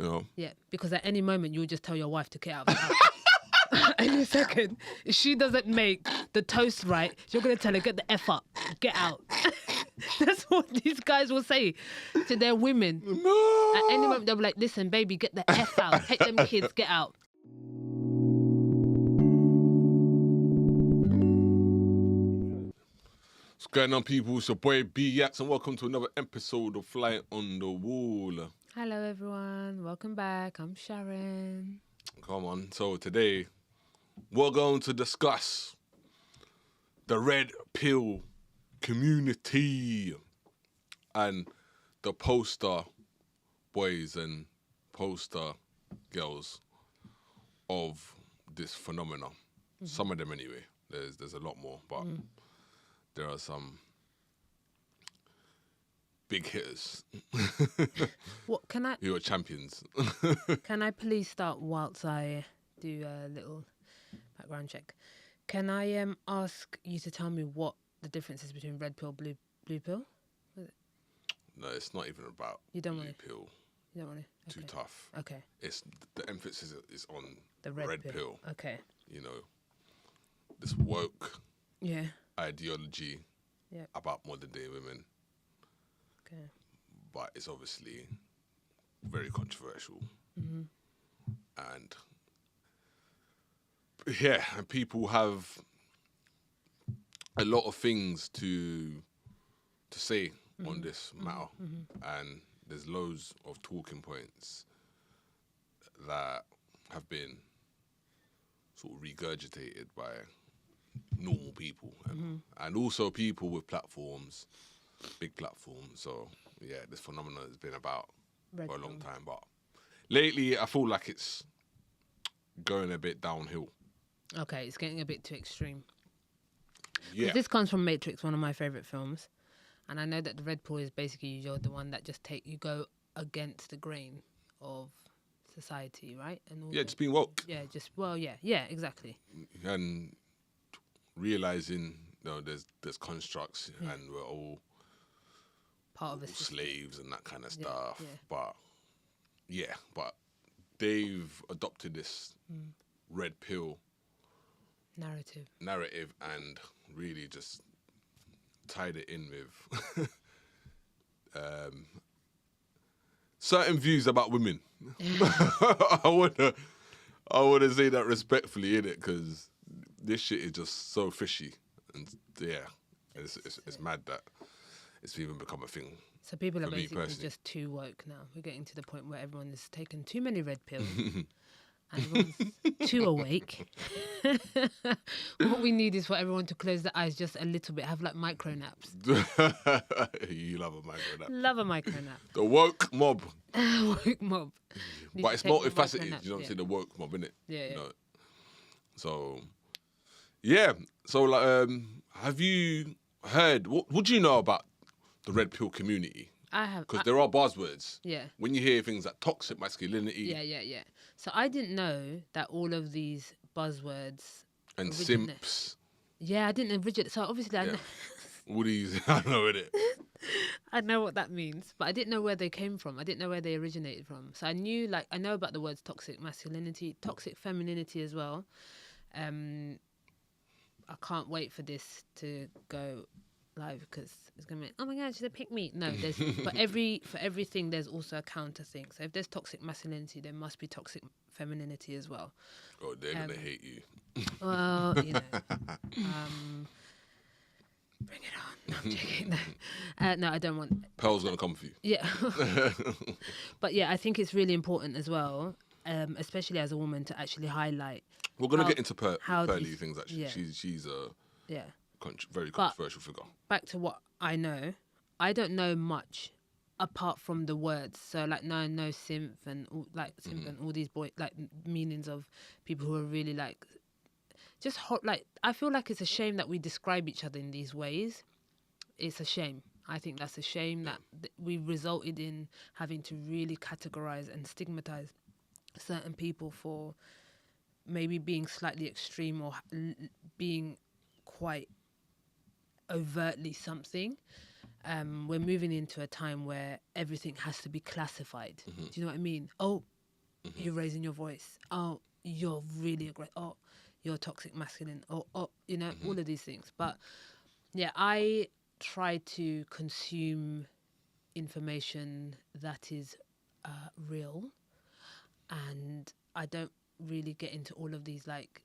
You know? Yeah, because at any moment you'll just tell your wife to get out of the house. Any second, if she doesn't make the toast right, you're gonna tell her, get the F up, get out. That's what these guys will say to their women. No. At any moment they'll be like, listen, baby, get the F out. Take them kids, get out. What's going on, people? It's your boy B Yaks, and welcome to another episode of Fly on the Wall. Hello, everyone. Welcome back. I'm Sharon. Come on. So today, we're going to discuss the red pill community and the poster boys and poster girls of this phenomenon. Mm-hmm. Some of them anyway. There's a lot more, but there are some big hitters. What can I? Who are champions. Can I please start whilst I do a little background check? Can I ask you to tell me what the difference is between red pill, blue pill? No, it's not even about blue pill. You don't want to? Too tough. Okay. It's the emphasis is on the red pill. Okay. You know, this woke yeah ideology yeah about modern day women. Okay. But it's obviously very controversial. Mm-hmm. And yeah, and people have a lot of things to say on this matter. Mm-hmm. And there's loads of talking points that have been sort of regurgitated by normal people and also people with platforms, big platforms. So yeah, this phenomenon has been about for a long time, but lately I feel like it's going a bit downhill. Okay, it's getting a bit too extreme. Yeah. This comes from Matrix, one of my favourite films. And I know that the red pill is basically you're the one that just you go against the grain of society, right? And all just being woke. Yeah, exactly. And realising, there's constructs and we're all part of slaves and that kind of stuff. Yeah. But they've adopted this red pill narrative and really just tied it in with certain views about women. I wanna say that respectfully, innit? Because this shit is just so fishy, and yeah, it's mad that it's even become a thing. So people are basically just too woke now. We're getting to the point where everyone has taken too many red pills. And everyone's too awake. What we need is for everyone to close their eyes just a little bit, have like micro naps. You love a micro nap. Love a micro nap. The woke mob. Woke mob. But it's multifaceted. You know what I'm saying? The woke mob, innit? Yeah. You know? So, yeah. So, like, have you heard? What do you know about the red pill community? I have. Because there are buzzwords. Yeah. When you hear things like toxic masculinity. Yeah. So I didn't know that all of these buzzwords and simps. Yeah, I didn't originate. So obviously I know. All these, I know it. I know what that means, but I didn't know where they came from. I didn't know where they originated from. So I know about the words toxic masculinity, toxic femininity as well. I can't wait for this to go live because it's gonna be, oh my god, she's a pick me. No, there's for everything there's also a counter thing. So if there's toxic masculinity, there must be toxic femininity as well. Oh, they're gonna hate you. Well, bring it on. No, I'm joking. No, I don't want. Pearl's gonna come for you. Yeah, but yeah, I think it's really important as well, especially as a woman, to actually highlight. We're gonna get into Pearly things actually. Yeah. She's a very but controversial figure. Back to what I know, I don't know much apart from the words. So like no simp and all, and all these meanings of people who are really like just hot. Like I feel like it's a shame that we describe each other in these ways. It's a shame. I think that's a shame that we resulted in having to really categorize and stigmatize certain people for maybe being slightly extreme or being quite overtly something. We're moving into a time where everything has to be classified. Do you know what I mean? Oh, you're raising your voice. Oh, you're really aggressive. Oh, you're toxic masculine. Or you know, all of these things. But yeah, I try to consume information that is real, and I don't really get into all of these like.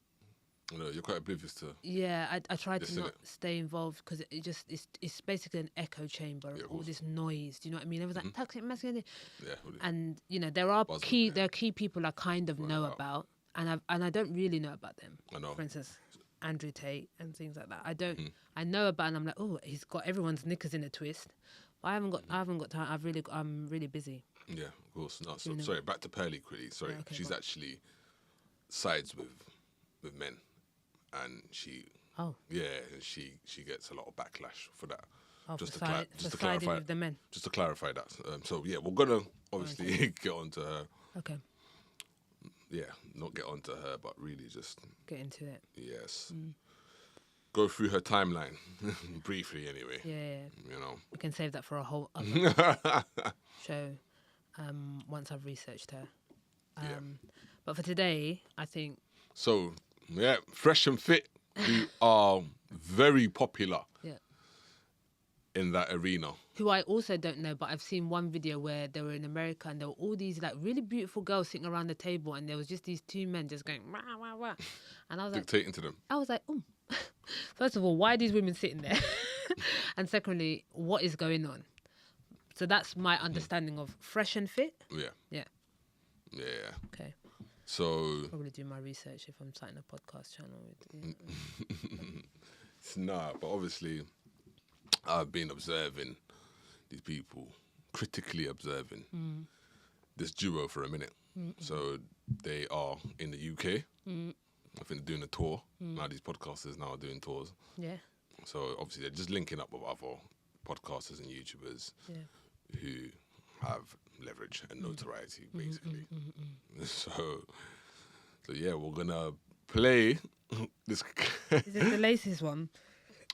No, you're quite oblivious to. Yeah, I try to not it. stay involved because it's basically an echo chamber of all this noise. Do you know what I mean? Everyone's like toxic masculinity. Yeah. And you know there are key people I kind of know about, and I don't really know about them. I know. For instance, Andrew Tate and things like that. I don't. I know about, and I'm like, oh, he's got everyone's knickers in a twist. But I haven't got time. I'm really busy. Yeah, of course. No, so, sorry, back to Pearly quickly. Sorry, Yeah, okay, she's actually sides with men, and she. Oh. Yeah, and she gets a lot of backlash for that. Oh, just to clarify with the men. Just to clarify that. So yeah, we're gonna obviously get onto her. Okay. Yeah, not get onto her, but really just get into it. Yes. Go through her timeline briefly, anyway. Yeah. You know. We can save that for a whole other show. Once I've researched her. But for today, I think. So yeah, Fresh and Fit, who are very popular. Yeah. In that arena. Who I also don't know, but I've seen one video where they were in America and there were all these like really beautiful girls sitting around the table, and there was just these two men just going wah, wah, wah. And I was dictating to them. I was like, first of all, why are these women sitting there? And secondly, what is going on? So that's my understanding of Fresh and Fit. Yeah. Okay. So probably do my research if I'm starting a podcast channel. Nah, but obviously I've been observing these people, critically observing this duo for a minute. So they are in the UK. I think they're doing a tour. Now these podcasters now are doing tours. Yeah. So obviously they're just linking up with other podcasters and YouTubers who have leverage and notoriety, basically. So yeah, we're gonna play this. Is this the latest one?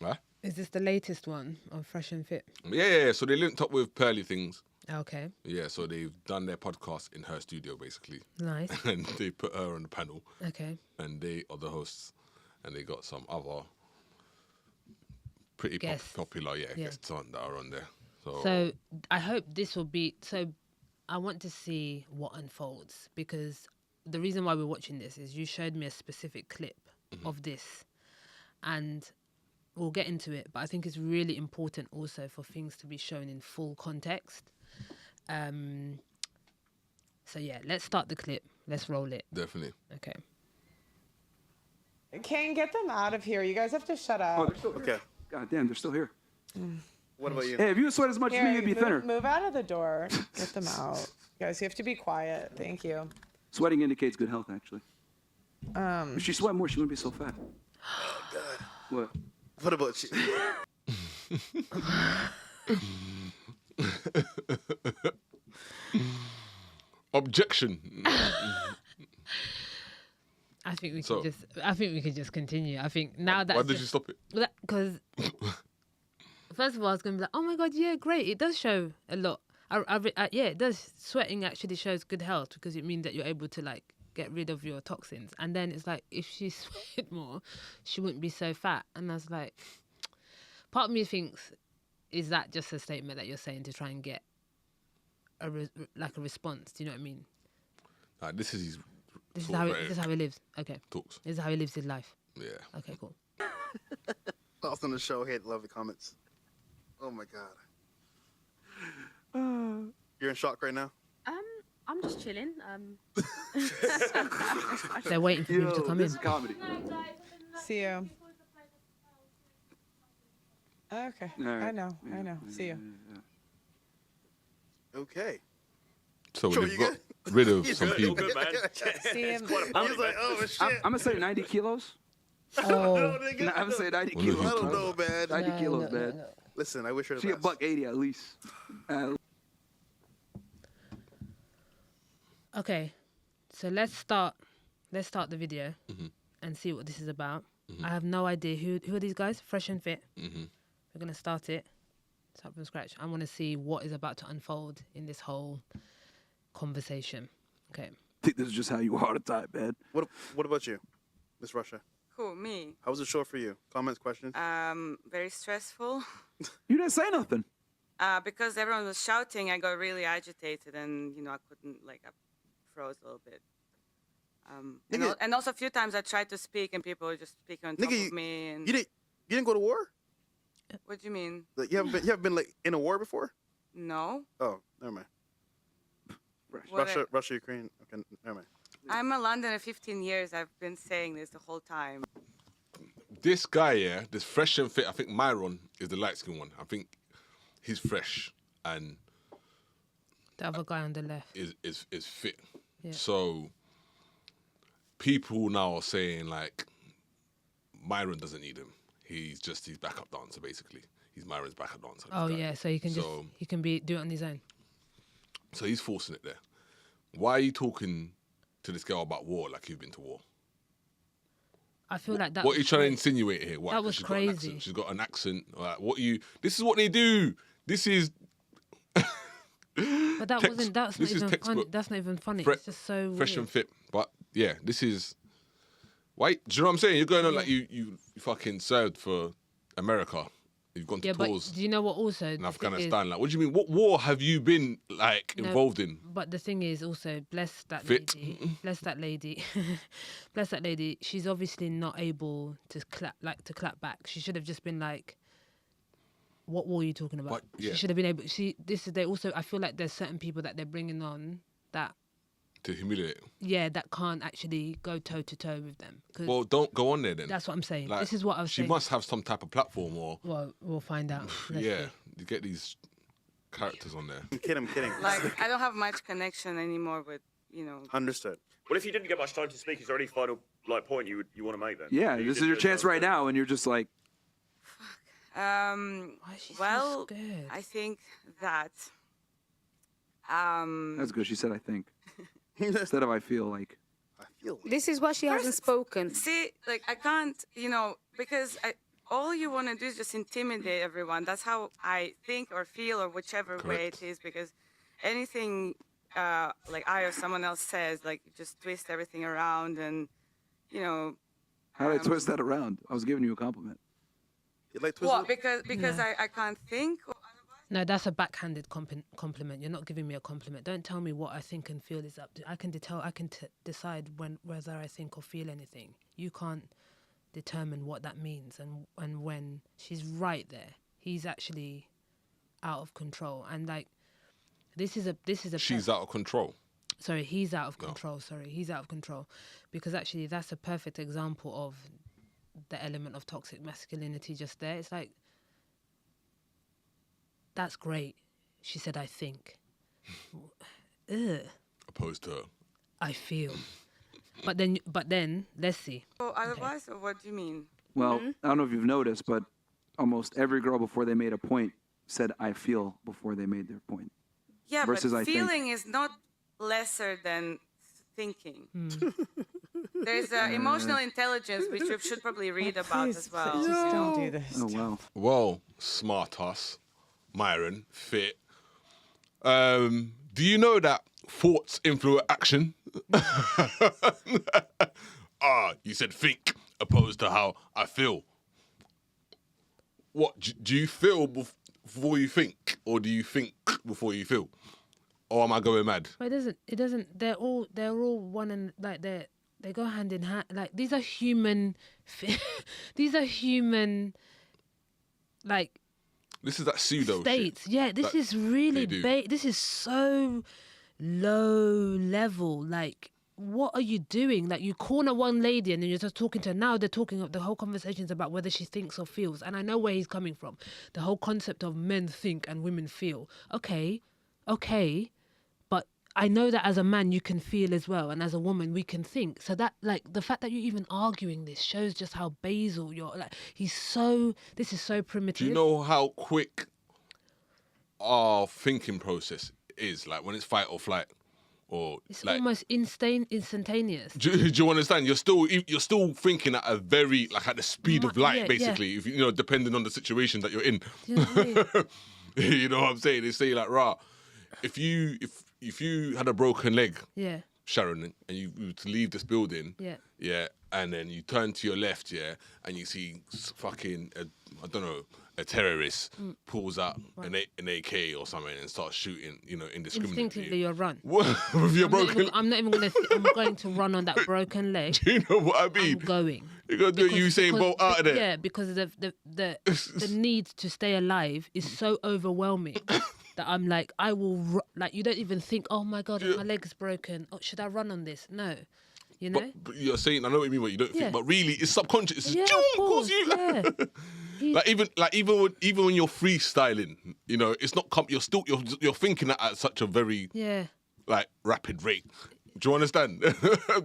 Huh? Is this the latest one of Fresh and Fit? Yeah. So they linked up with Pearly Things. Okay. Yeah, so they've done their podcast in her studio, basically. Nice. And they put her on the panel. Okay. And they are the hosts. And they got some other pretty popular guests on that are on there. So I hope this will be... So I want to see what unfolds, because the reason why we're watching this is you showed me a specific clip of this. And we'll get into it, but I think it's really important also for things to be shown in full context. So yeah, let's start the clip. Let's roll it. Definitely. Okay. Can't get them out of here. You guys have to shut up. Oh, they're still here. God damn, they're still here. What about you? Hey, if you would sweat as much as me, you'd be thinner. Move out of the door. Get them out. Guys, you have to be quiet. Thank you. Sweating indicates good health, actually. If she sweat more, she wouldn't be so fat. Oh, God. What? What about you? Objection. I think we could just continue. I think now that. Why did you stop it? Because first of all, I was going to be like, oh my God, yeah, great. It does show a lot. Yeah, it does. Sweating actually shows good health, because it means that you're able to like get rid of your toxins. And then it's like, if she sweated more, she wouldn't be so fat. And I was like, part of me thinks, is that just a statement that you're saying to try and get a response? Do you know what I mean? This is This is how he lives. Okay. Talks. This is how he lives his life. Yeah. Okay, cool. Thoughts on the show. Hate, love the comments. Oh my God. You're in shock right now? I'm just chilling. They're waiting for people to come in. This is comedy. See you. Okay. Right. I know. See you. Okay. Oh, So Sure, we've you got good? rid of You some good? people. Good, man. See him. He's like, oh, shit. I'm going to say 90 kilos. Oh. No, I'm going to say 90 Well, kilos. I don't know, man. 90 kilos, man. Listen, I wish her the She a best. $180 at least. Okay, so let's start the video and see what this is about. I have no idea who are these guys. Fresh and Fit. We're gonna start from scratch. I want to see what is about to unfold in this whole conversation. Okay, think this is just how you are all the time, man. What about you, Miss Russia? Who, me? How was the show for you? Comments, questions? Very stressful. You didn't say nothing. Because everyone was shouting, I got really agitated, and I couldn't, I froze a little bit. And also a few times I tried to speak, and people were just speaking on top of me. And you didn't go to war? What do you mean? Like, you haven't been in a war before? No. Oh, never mind. Russia, Ukraine. Okay, never mind. I'm in London for 15 years. I've been saying this the whole time. This guy, this fresh and fit. I think Myron is the light skinned one. I think he's fresh and The other guy on the left. is fit. Yeah. So people now are saying Myron doesn't need him. He's just his backup dancer basically. He's Myron's backup dancer. Oh yeah, so he can do it on his own. So he's forcing it there. Why are you talking to this girl about war like you've been to war? I feel like that. What are you trying to insinuate here? What? That was crazy. She's got an accent. This is what they do. This is. But that wasn't. That's not even funny. That's not even funny. It's just so fresh weird. and fit. But yeah, this is. Why? Do you know what I'm saying? You're going on like you fucking served for America. You've gone to tours. But do you know what also? In Afghanistan. What do you mean? What war have you been involved in? But the thing is also, bless that lady. Bless that lady. She's obviously not able to clap back. She should have just been like, what war are you talking about? She should have been able. I feel like there's certain people that they're bringing on that. To humiliate. Yeah, that can't actually go toe to toe with them. Well, don't go on there then. That's what I'm saying. This is what I was saying. She must have some type of platform or. Well, we'll find out. Yeah, you get these characters on there. I'm kidding. I don't have much connection anymore with, Understood. Well, if you didn't get much time to speak, is there any final point you want to make then? Yeah, this is your chance right now, and you're just like. Why is she so scared? I think that. That's good. She said, "I think." Instead of I feel like. This is why she hasn't spoken. See, I can't, because all you want to do is just intimidate everyone. That's how I think or feel or whichever way it is, because anything I or someone else says, just twist everything around and, How did I twist that around? I was giving you a compliment. What? Because I can't think? No, that's a backhanded compliment. You're not giving me a compliment. Don't tell me what I think and feel is up to. I can decide whether I think or feel anything. You can't determine what that means and when. She's right there. He's actually out of control, and this is a. She's out of control. Sorry, he's out of control. Sorry, he's out of control, because actually that's a perfect example of the element of toxic masculinity. Just there, it's like. That's great. She said, I think. Ugh. Opposed to her. I feel. But then, let's see. Oh, otherwise, or what do you mean? Well, I don't know if you've noticed, but almost every girl before they made a point said, I feel, before they made their point. Yeah, versus but I feeling think. is not lesser than thinking. There's emotional intelligence, which you should probably read about as well. Please don't do this. Oh, wow. Well, smart ass. Myron, fit. Do you know that thoughts influence action? You said think opposed to how I feel. What, do you feel before you think? Or do you think before you feel? Or am I going mad? But it doesn't, they're all one and they go hand in hand. These are human, this is that pseudo states. Shit. Yeah, this is really this is so low level. What are you doing? You corner one lady and then you're just talking to her. Now the whole conversation's about whether she thinks or feels. And I know where he's coming from. The whole concept of men think and women feel. Okay. But I know that as a man you can feel as well, and as a woman we can think. So that the fact that you're even arguing this shows just how basal you're. This is so primitive. Do you know how quick our thinking process is? When it's fight or flight, or it's almost instantaneous. Do you understand? You're still thinking at a very at the speed of light, basically. Yeah. If depending on the situation that you're in. Do you know what I mean? You know what I'm saying? They say rah. If you had a broken leg, Sharon, and you were to leave this building, Yeah. and then you turn to your left, and you see fucking, I don't know, a terrorist pulls out an AK or something and starts shooting, indiscriminately. Instinctively, you'll run. With your broken... I'm not even going to... I'm going to run on that broken leg. Do you know what I mean? I'm going. You're going to do Usain Bolt out of there. Yeah, because the need to stay alive is so overwhelming that I'm like, I will... Like, you don't even think, oh, my God, my leg's broken. Oh, should I run on this? No. You know? But you're saying, I know what you mean, what you don't think, but really, it's subconscious. It's Yeah, of course, yeah. Even when you're freestyling, it's not you're thinking that at such a very rapid rate. Do you understand?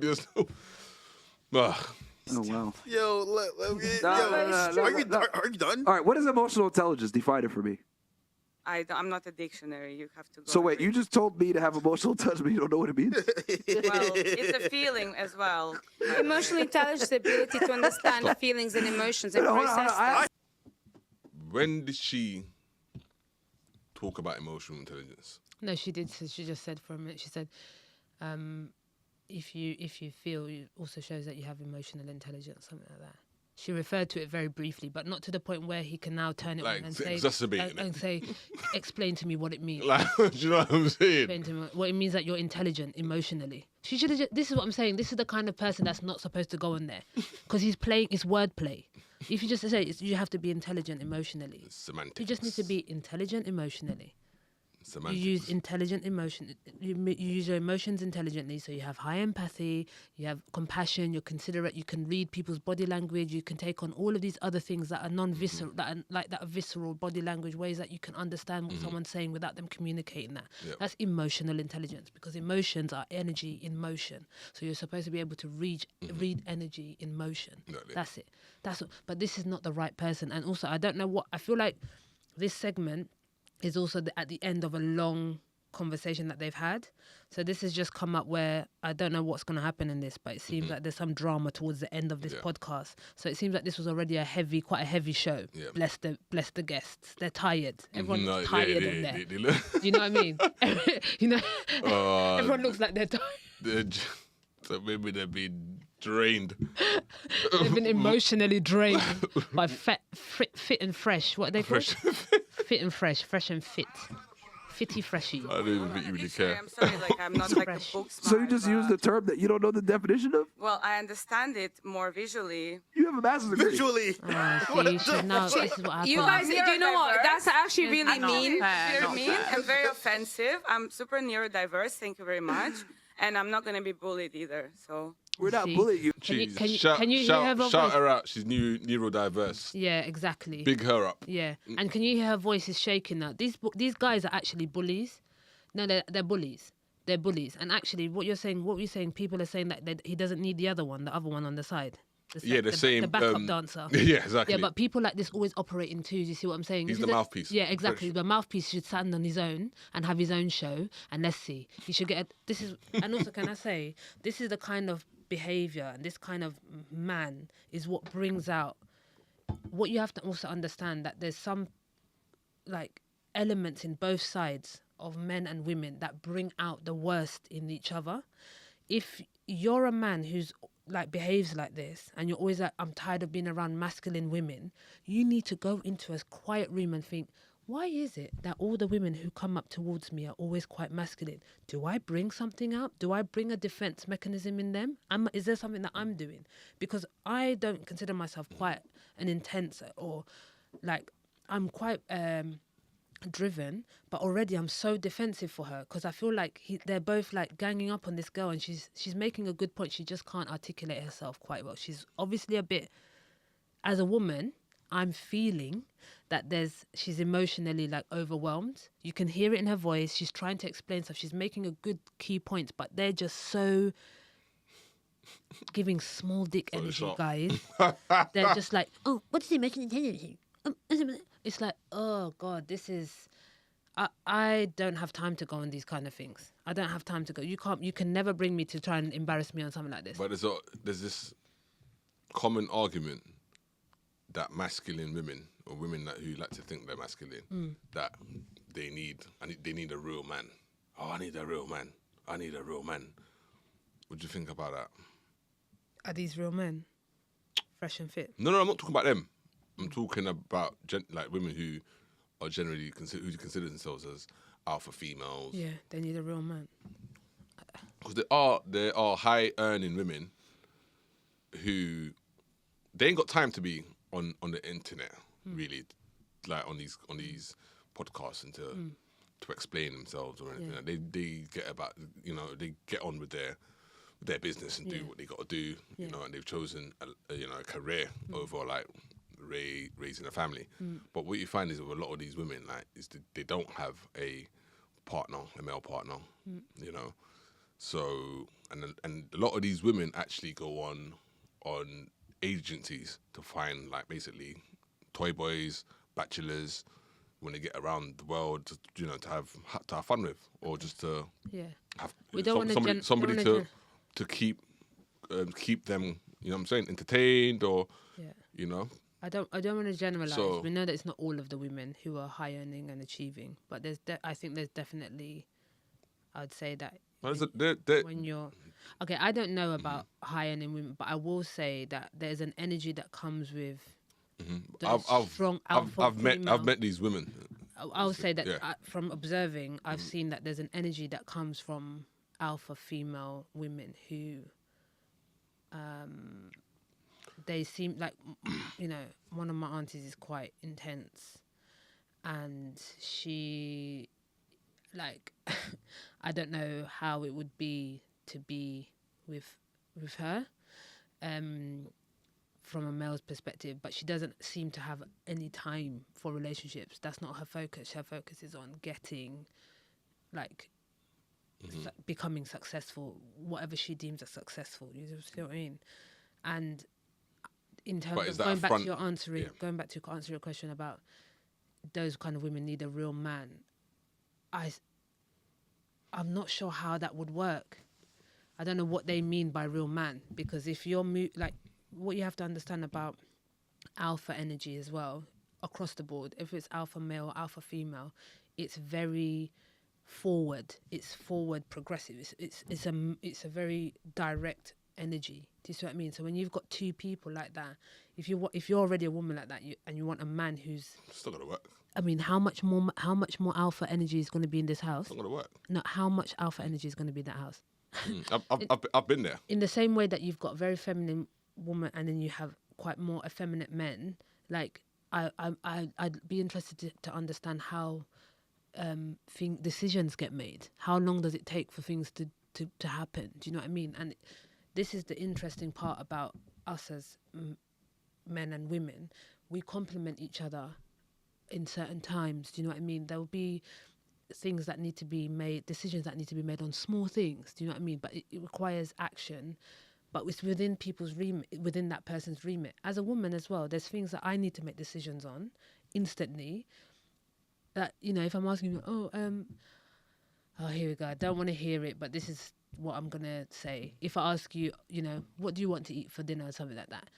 You're still, Oh wow. Yo, No. are you done? All right, what is emotional intelligence? Define it for me. I'm not a dictionary. You have to go. So wait, you just told me to have emotional intelligence, but you don't know what it means? Well, it's a feeling as well. Emotional intelligence is the ability to understand feelings and emotions and Hold on, process them. when did she talk about emotional intelligence? No, she did. She just said for a minute. She said, if you feel, it also shows that you have emotional intelligence, something like that. She referred to it very briefly, but not to the point where he can now turn it Like, on and say, exacerbating it. and say, explain to me what it means. Like, do you know what I'm saying? Explain to me what it means that you're intelligent emotionally. She should have. This is what I'm saying. This is the kind of person that's not supposed to go on there, because he's playing. It's wordplay. If you just say you have to be intelligent emotionally, Semantics. you just need to be intelligent emotionally. Semantics. You use intelligent emotion. You use your emotions intelligently, so you have high empathy, you have compassion, you're considerate, you can read people's body language, you can take on all of these other things that are non-visceral, that are visceral body language, ways that you can understand what someone's saying without them communicating that. Yep. That's emotional intelligence, because emotions are energy in motion. So you're supposed to be able to read energy in motion. Exactly. That's it. But this is not the right person. And also, I don't know what, I feel like this segment is also at the end of a long conversation that they've had. So this has just come up where I don't know what's going to happen in this, but it seems like there's some drama towards the end of this podcast. So it seems like this was already quite a heavy show. Yeah. Bless the guests. They're tired. Everyone's No, tired in there. You know what I mean? Everyone looks like they're tired. So maybe they've been drained. They've been emotionally drained by fit and fresh. What are they called? Fit and fresh and fit. Fitty freshy. I don't even think you really care. I'm sorry, I'm not like a Fresh. book smart. So you just use the term that you don't know the definition of? Well, I understand it more visually. You have a master's degree. Visually. See, this is what happened. You guys, do you know what? That's actually really mean. You're mean and very offensive. I'm super neurodiverse. Thank you very much. And I'm not going to be bullied either. So We're not See? bullying you. Can you hear her voice? Shout her out. She's neurodiverse. Yeah, exactly. Big her up. Yeah, and can you hear her voice is shaking now? These guys are actually bullies. No, they're bullies. They're bullies. And actually, what you're saying, people are saying that he doesn't need the other one on the side. They're saying the backup dancer. Yeah, exactly. Yeah, but people like this always operate in twos. You see what I'm saying? He's the mouthpiece. Yeah, exactly. The mouthpiece should stand on his own and have his own show. And let's see, he should get. And also, can I say, this is the kind of behavior and this kind of man is what brings out. What you have to also understand that there's some, elements in both sides of men and women that bring out the worst in each other. If you're a man who's behaves like this and you're always like, I'm tired of being around masculine women, you need to go into a quiet room and think, why is it that all the women who come up towards me are always quite masculine? Do I bring something up? Do I bring a defense mechanism in them? Is there something that I'm doing? Because I don't consider myself quite an intense or I'm quite driven, but already I'm so defensive for her because I feel like they're both ganging up on this girl, and she's making a good point. She just can't articulate herself quite well. She's obviously a bit, as a woman, I'm feeling that she's emotionally overwhelmed. You can hear it in her voice. She's trying to explain stuff. She's making a good key points, but they're just so giving small dick energy, guys. They're just like, oh, what is emotional intelligence? It's like, oh God, this is. I don't have time to go on these kind of things. I don't have time to go. You can never bring me to try and embarrass me on something like this. But there's this common argument that masculine women or women who like to think they're masculine that they need a real man. Oh, I need a real man. I need a real man. What do you think about that? Are these real men? Fresh and fit? No, I'm not talking about them. I'm talking about like women who are generally who consider themselves as alpha females. Yeah, they need a real man. Because there are high earning women who they ain't got time to be on the internet really, like on these podcasts and to explain themselves or anything. Yeah. They get about they get on with their business and do what they got to do. You know, and they've chosen a career over like raising a family. But what you find is with a lot of these women, like, is that they don't have a male partner. You know, so and a lot of these women actually go on agencies to find like basically toy boys, bachelors, when they get around the world, to have fun with, or just to have We don't want somebody to keep them, you know what I'm saying, entertained, or you know. I don't want to generalize. So- We know that it's not all of the women who are high earning and achieving, but I think there's definitely, I'd say that when you're okay, I don't know about high earning women, but I will say that there's an energy that comes with those strong alpha I've female. met these women. I'll say that Yeah. from observing, I've seen that there's an energy that comes from alpha female women who, they seem like, one of my aunties is quite intense, and she, like, I don't know how it would be to be with her, from a male's perspective, but she doesn't seem to have any time for relationships. That's not her focus. Her focus is on getting, like, becoming successful, whatever she deems as successful. You see what I mean? And in terms But is of that going a back front- to your yeah. going back to answer your question about those kind of women need a real man, I'm not sure how that would work. I don't know what they mean by real man, because if you're like, what you have to understand about alpha energy as well, across the board, if it's alpha male, alpha female, it's very forward. It's forward progressive. It's a very direct energy. Do you see what I mean? So when you've got two people like that, if you're already a woman like that, and you want a man who's It's not gonna work. I mean, how much more alpha energy is going to be in this house? It's not gonna work. No, how much alpha energy is going to be in that house? I've been there. In the same way that you've got a very feminine woman and then you have quite more effeminate men, like I'd be interested to understand how decisions get made. How long does it take for things to happen? Do you know what I mean? And this is the interesting part about us as men and women. We complement each other in certain times. Do you know what I mean? There will be things that need to be made, decisions that need to be made on small things. Do you know what I mean? But it requires action. But it's within people's remit, within that person's remit. As a woman as well, there's things that I need to make decisions on instantly. That, if I'm asking you, here we go. I don't want to hear it, but this is what I'm gonna say. If I ask you, what do you want to eat for dinner or something like that,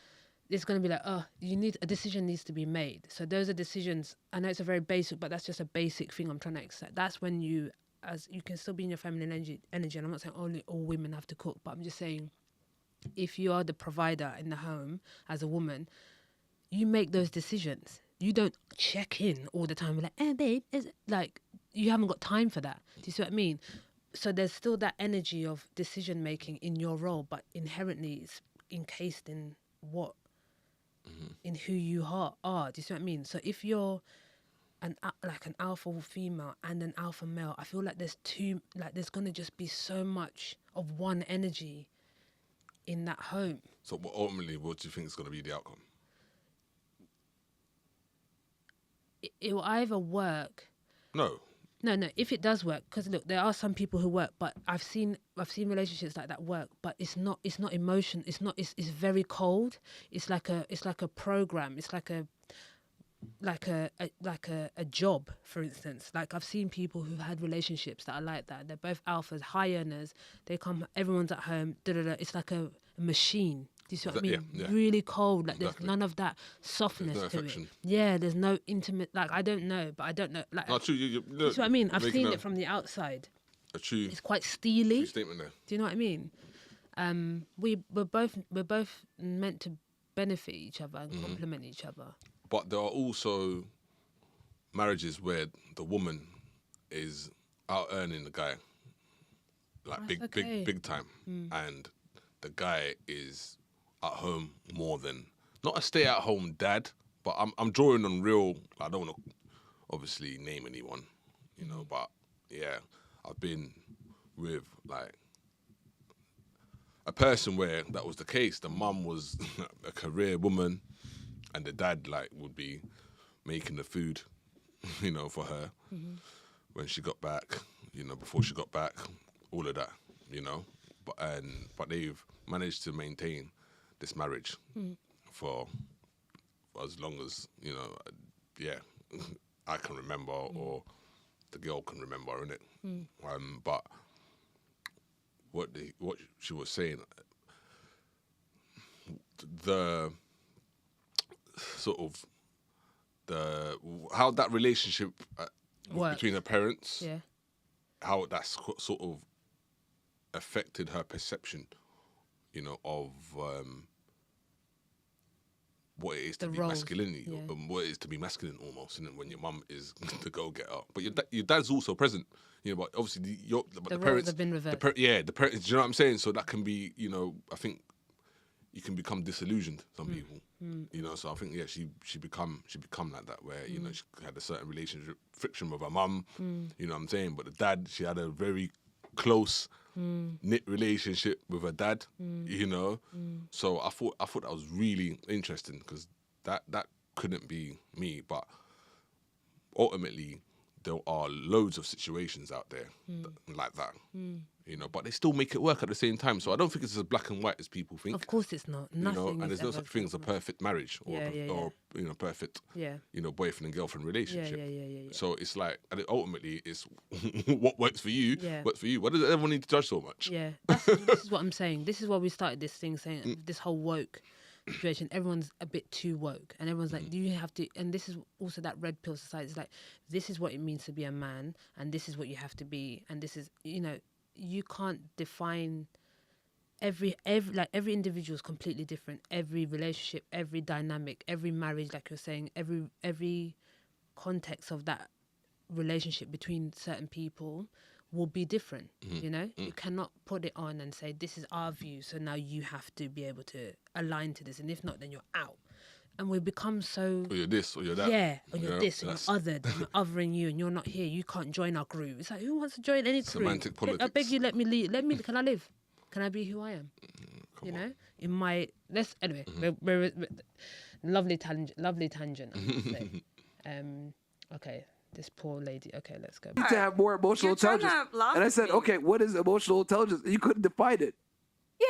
it's going to be like, a decision needs to be made. So those are decisions. I know it's a very basic, but that's just a basic thing I'm trying to accept. That's when you can still be in your feminine energy. And I'm not saying only all women have to cook, but I'm just saying, if you are the provider in the home as a woman, you make those decisions. You don't check in all the time. Like, babe, is it? Like, you haven't got time for that. Do you see what I mean? So there's still that energy of decision making in your role, but inherently it's encased in in who you are. Do you see what I mean? So if you're an alpha female and an alpha male, I feel like there's going to just be so much of one energy in that home. So ultimately, what do you think is going to be the outcome? It will either work. No. If it does work, because look, there are some people who work, but I've seen relationships like that work, but it's not emotion. It's very cold. It's like a program. It's like a job, for instance. Like, I've seen people who've had relationships that are like that. They're both alphas, high earners. They come, everyone's at home. It's like a machine. Do you see what I mean? Yeah. Really cold. Like, Exactly. there's none of that softness There's no to affection. it. Yeah, there's no intimate. Like, I don't know, but I don't know. Like, Not true. You see what I mean? I've making seen it from the outside. a true It's quite steely. statement there. Do you know what I mean? we're both meant to benefit each other and complement each other. But there are also marriages where the woman is out earning the guy, like big time, and the guy is at home more than, not a stay-at-home dad, but I'm drawing on real. I don't want to obviously name anyone, you know, but yeah, I've been with like a person where that was the case. The mum was a career woman, and the dad like would be making the food, you know, for her when she got back, you know, before she got back, all of that, you know. But they've managed to maintain this marriage for as long as, you know, I can remember or the girl can remember, innit? But what she was saying, the sort of how that relationship between her parents, how that's sort of affected her perception, you know, of what it is to be masculinity, what it is to be masculine almost, and when your mum is the go-getter, but your dad's also present, you know. But obviously, the parents have been reversed. The parents. Do you know what I'm saying? So that can be, you know, I think you can become disillusioned. Some people, you know. So I think she become like that, where you know she had a certain relationship friction with her mum. You know what I'm saying? But the dad, she had a very close knit relationship with her dad, you know. So I thought that was really interesting, because that couldn't be me. But ultimately, there are loads of situations out there like that, you know. But they still make it work at the same time. So I don't think it's as black and white as people think. Of course, it's not. You Nothing. know, and there's no such thing as a perfect marriage or you know, perfect you know, boyfriend and girlfriend relationship. Yeah. So it's like, and ultimately, it's what works for you works for you. Why does everyone need to judge so much? Yeah, this is what I'm saying. This is why we started this thing, saying this whole woke situation. Everyone's a bit too woke, and everyone's like, do you have to? And this is also that red pill society. It's like, this is what it means to be a man, and this is what you have to be, and this is, you know, you can't define every individual is completely different. Every relationship, every dynamic, every marriage, like you're saying, every context of that relationship between certain people will be different. You know, you cannot put it on and say, this is our view, so now you have to be able to align to this, and if not, then you're out. And we become so, or you're this or you're that, or you're this, and you're othered, and we're othering you, and you're not here, you can't join our group. It's like, who wants to join any group? Semantic politics. I beg you, let me leave. Can I live? Can I be who I am? You know, in my anyway. We're lovely tangent. I would say. Okay, this poor lady. Okay, let's go. To have more emotional You're trying intelligence. to laugh And I at said, me. okay, what is emotional intelligence? You couldn't define it.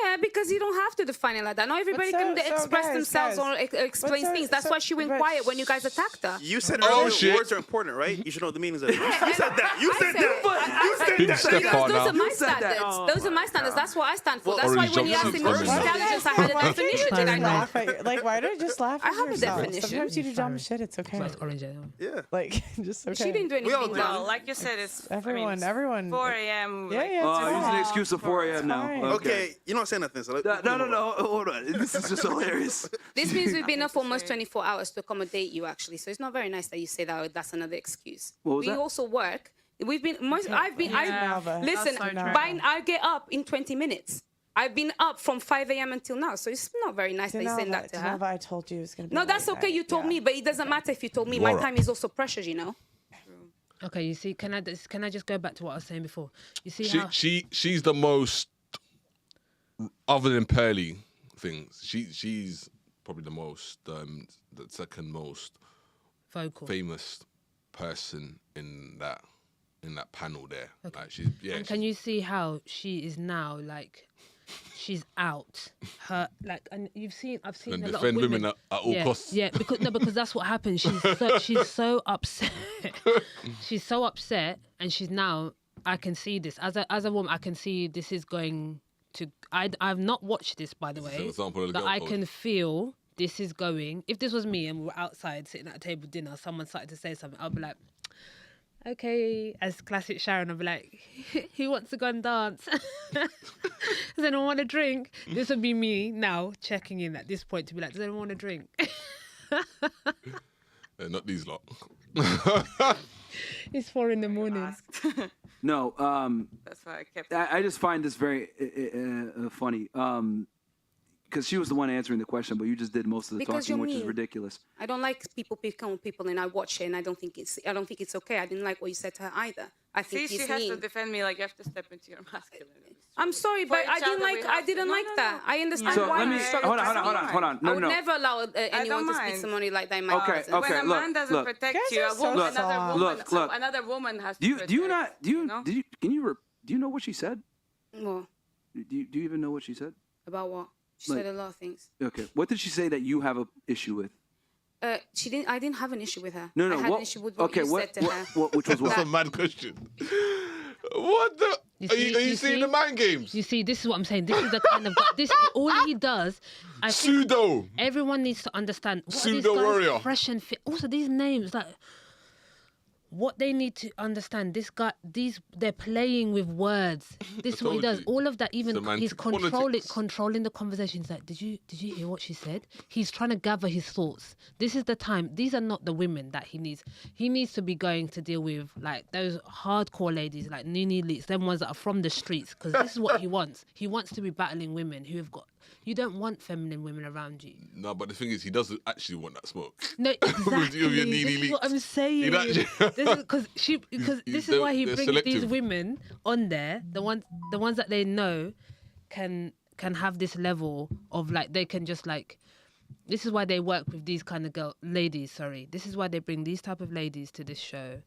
Yeah, because you don't have to define it like that. Not everybody can express themselves or explain things. That's why she went quiet when you guys attacked her. You said Oh, earlier, shit. words are important, right? You should know the meanings of it. You said that. You said that. Big step Because on those now. are my You said that. standards. Those are my standards. That's what I stand for. That's why Orange when you asked me jumpsuits emotional coming. intelligence, I had a definition. Did I not? Laugh at you. Like, why don't you just laugh I at have a yourself? definition. Sometimes you do dumb shit. It's okay. It's orange. Yeah. Like, just okay. She didn't do We all anything do. wrong. Well, like you said, it's Everyone. 4 a.m. Yeah, like, yeah. Oh, it's using fine. an excuse of 4 a.m. now. fine. Okay, you don't say nothing. So No, hold on. This is just hilarious. This means we've been up for almost 24 hours to accommodate you, actually. So it's not very nice that you say that. That's another excuse. What was We that? also work. We've been. Listen. That's so true. I get up in 20 minutes. I've been up from 5 a.m. until now, so it's not very nice that you're saying that to her. Denava, I told you it was going to be No, that's late okay. night. You told Yeah. me, but it doesn't matter if you told me. My Laura. time is also precious, you know. Okay, you see, can I just go back to what I was saying before? You see how She's the most, other than Pearly things, she's probably the most, the second most vocal. famous person in that panel there. Okay. Like And can you see how she is now, like, she's out her, like, and I've seen and a lot defend of women at all costs. Yeah, because that's what happens. She's so upset. She's so upset, and she's now. I can see this as a woman. I can see this is going to. I've not watched this, by the This is an way, example of the but girl I code. can feel this is going. If this was me and we were outside sitting at a table dinner, someone started to say something, I'll be like, okay, as classic Sharon, I'll be like, who wants to go and dance? Does anyone want a drink? This would be me now checking in at this point to be like, does anyone want a drink? Not these lot. It's 4 a.m. No, That's why I kept. I just find this very funny. Because she was the one answering the question, but you just did most of the Because talking, you're which is mean. ridiculous. I don't like people picking on people, and I watch it, and I don't think it's okay. I didn't like what you said to her either. I think See, she it's has mean. to defend me like you have to step into your masculinity. I'm sorry, For but each I didn't other, like. we I have didn't to. like No, that. I understand So why let me you struggle hold to on. speak. No, I would no. never allow anyone to speak mind. to somebody like that in my Uh, presence. okay, when a man doesn't look. protect Guys you, are so soft. another woman has to Do you protect. Know? do you know what she said? What? Do you even know what she said? About what? She Like- said a lot of things. Okay. What did she say that you have an issue with? She didn't. I didn't have an issue with her. No. I had What? an issue with what Okay. you What? said to her. Which was That's what? a mad question. What the? Are you seeing the mind games? You see, this is what I'm saying. This is the kind of this. All he does, I think Pseudo. everyone needs to understand. What are these Pseudo guys warrior. fresh and fit. Also, these names, like, what they need to understand. This guy, they're playing with words. This is what he told does. you. All of that, even he's Semantic politics. controlling the conversation. He's like, did you hear what she said? He's trying to gather his thoughts. This is the time. These are not the women that he needs. He needs to be going to deal with like those hardcore ladies, like Nini Leaks, them ones that are from the streets. Because this is what he wants. He wants to be battling women who have got. You don't want feminine women around you. No, but the thing is, he doesn't actually want that smoke. No, exactly. With your Nene This is Leakes. what I'm saying. He'd actually- This is why he they're brings these selective. women on there. The ones that they know can have this level of like they can just like. This is why they work with these kind of ladies. Sorry, this is why they bring these type of ladies to this show,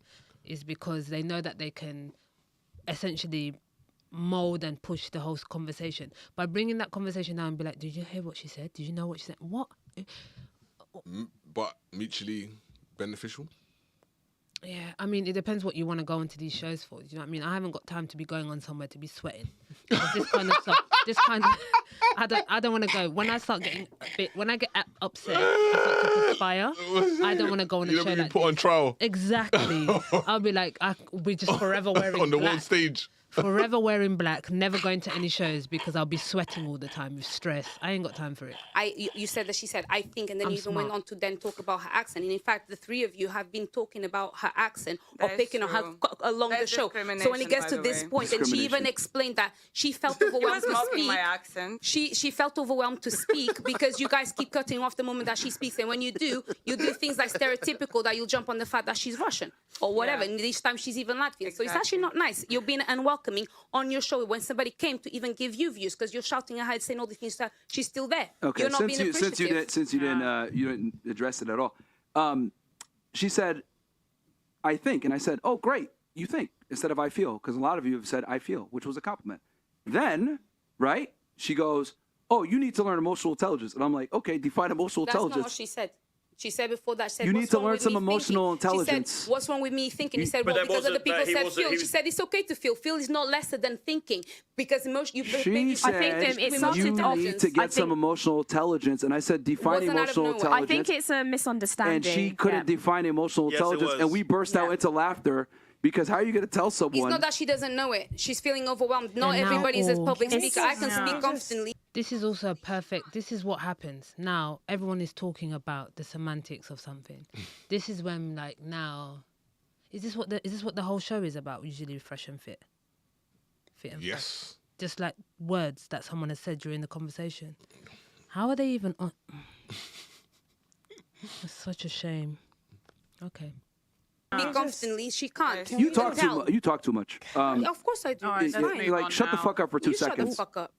is because they know that they can essentially mold and push the whole conversation by bringing that conversation down and be like, did you hear what she said? Did you know what she said? What? But mutually beneficial. Yeah, I mean, it depends what you want to go into these shows for. Do you know what I mean? I haven't got time to be going on somewhere to be sweating. 'Cause this kind of stuff, I don't want to go. When I start getting when I get upset, I start to perspire. I don't want to go on a You show don't be like put this. on trial Exactly. I'll be like, I'll be just forever wearing on the black. world stage. Forever wearing black, never going to any shows because I'll be sweating all the time with stress. I ain't got time for it. You said that she said, I think, and then I'm you even went smart. on to then talk about her accent. And in fact, the three of you have been talking about her accent or That is picking on her true. along the That's show. So when it discrimination, gets by to the this way. point, and she even explained that she felt overwhelmed was to mocking speak. my accent. She felt overwhelmed to speak because you guys keep cutting off the moment that she speaks. And when you do things like stereotypical that you'll jump on the fact that she's Russian or whatever. Yeah. And this time she's even Latvian. So it's actually Exactly. not nice. You're being unwelcoming on your show when somebody came to even give you views because you're shouting at her and saying all these things. That she's still there. Okay. You're not being appreciative. Since you didn't address it at all. She said, "I think," and I said, "Oh, great, you think," instead of "I feel," because a lot of you have said "I feel," which was a compliment. Then, right? She goes, "Oh, you need to learn emotional intelligence," and I'm like, "Okay, define emotional That's not what intelligence." she said. She said before that, she said, You need "What's to wrong learn with some me emotional thinking?" intelligence. She said, "What's wrong with me thinking?" He said, But "Well, that because other wasn't- people that he said wasn't- feel." he She was- said, "It's okay to feel. Feel is not lesser than thinking because emotion. You She maybe said, emotional "You need intelligence." to get some emotional intelligence," and I said, "Define Wasn't out of emotional nowhere. intelligence." I think it's a misunderstanding. and she couldn't define emotional Yes, it intelligence, was. and we burst out Yeah. into laughter because how are you going to tell It's someone? not that she doesn't know it. She's feeling overwhelmed. Not They're now everybody is a all- public It's- speaker. I can yeah. speak confidently. This is also a perfect. This is what happens now. Everyone is talking about the semantics of something. This is when, like, now, is this what the whole show is about? Usually, fresh and fit, and fresh. Yes. Just like words that someone has said during the conversation. How are they even on? It's such a shame. Okay. Speak confidently. She can't. you can talk too tell. much. You talk too much. Of course I do. All right, It's let's fine. move Like, on shut the now. fuck up for 2 You shut the seconds. fuck up.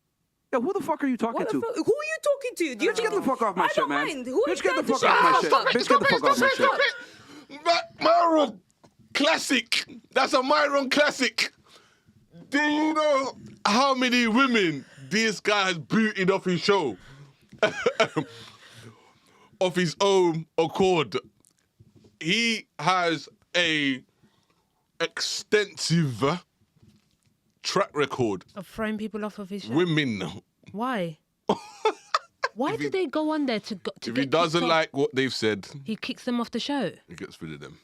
Yeah, who the fuck are you talking What to? the fuck? Who are you talking to? Do you Bitch, get the fuck off my I shit, don't man. mind. Who are Bitch, you get the trying to fuck off my shut shit. up? Bitch, get the fuck off my shit. Myron classic. That's a Myron classic. Do you know how many women this guy has booted off his show? Of his own accord. He has a extensive track record. Of throwing people off of his show. Women. Why? Why do they go on there to If he get doesn't kicked off? like what they've said, He kicks them off the show. he gets rid of them.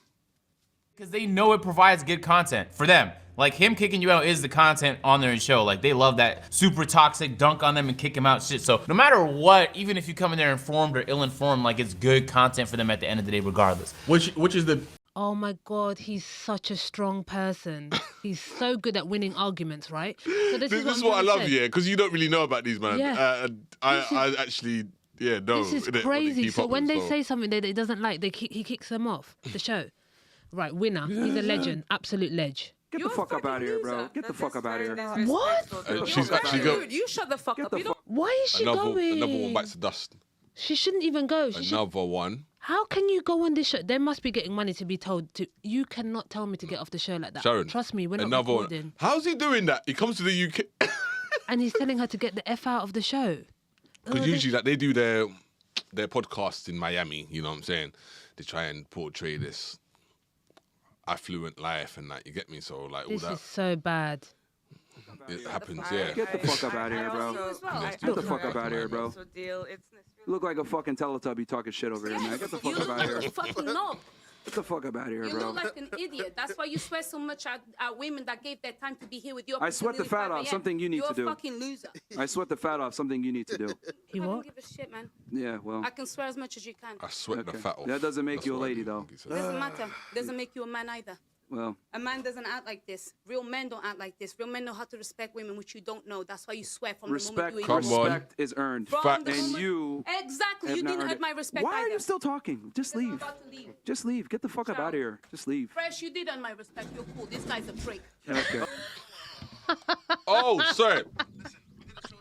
Because they know it provides good content for them. Like, him kicking you out is the content on their show. Like, they love that super toxic dunk on them and kick them out shit. So no matter what, even if you come in there informed or ill-informed, like, it's good content for them at the end of the day regardless. Which is the... Oh my God, he's such a strong person. He's so good at winning arguments, right? So This is what I love, yeah, because you don't really know about these, man. Yeah. I actually, no. This is crazy. So when they say something that he doesn't like, he kicks them off the show. Right, winner. He's a legend, absolute ledge. Get the fuck up out of here, bro. Get the fuck up out of here. What? She's actually go. You shut the fuck up. You don't. Why is she going? Another one bites the dust. She shouldn't even go. Another one. How can you go on this show? They must be getting money to be told to. You cannot tell me to get off the show like that. Sharon, Trust me, we're not another recording. one. How's he doing that? He comes to the UK. And he's telling her to get the F out of the show. Because usually, like, they do their podcasts in Miami. You know what I'm saying? They try and portray this affluent life and that. You get me? So like This all that. is so bad. It happens, yeah. Get the fuck up out of here, bro. Get the fuck up out of here, bro. You look like a fucking Teletubby talking shit over here, man. Get the fuck up out of here. You fucking knob. Get the fuck up out of here, You bro. look like an idiot. That's why you swear so much at women that gave their time to be here with you. I sweat the fat off. Something you need to do. You're a fucking loser. I sweat the fat off. Something you need to do. He I what? don't give a shit, man. Yeah, well. I can swear as much as you can. I sweat the fat off. That doesn't make That's you a what I lady, do, though. he said. Doesn't matter. Doesn't make you a man either. Well, A man doesn't act like this. Real men don't act like this. Real men know how to respect women, which you don't know. That's why you swear from respect, the moment you respect is earned. From the And moment- you Exactly. have You not didn't earned earn it. my respect Why are either. you still talking? Just Because I'm leave. about to leave. Just leave. Get the fuck up Ciao. out of here. Just leave. Fresh, you did earn my respect. You're cool. This guy's a prick. Okay. Oh, sorry.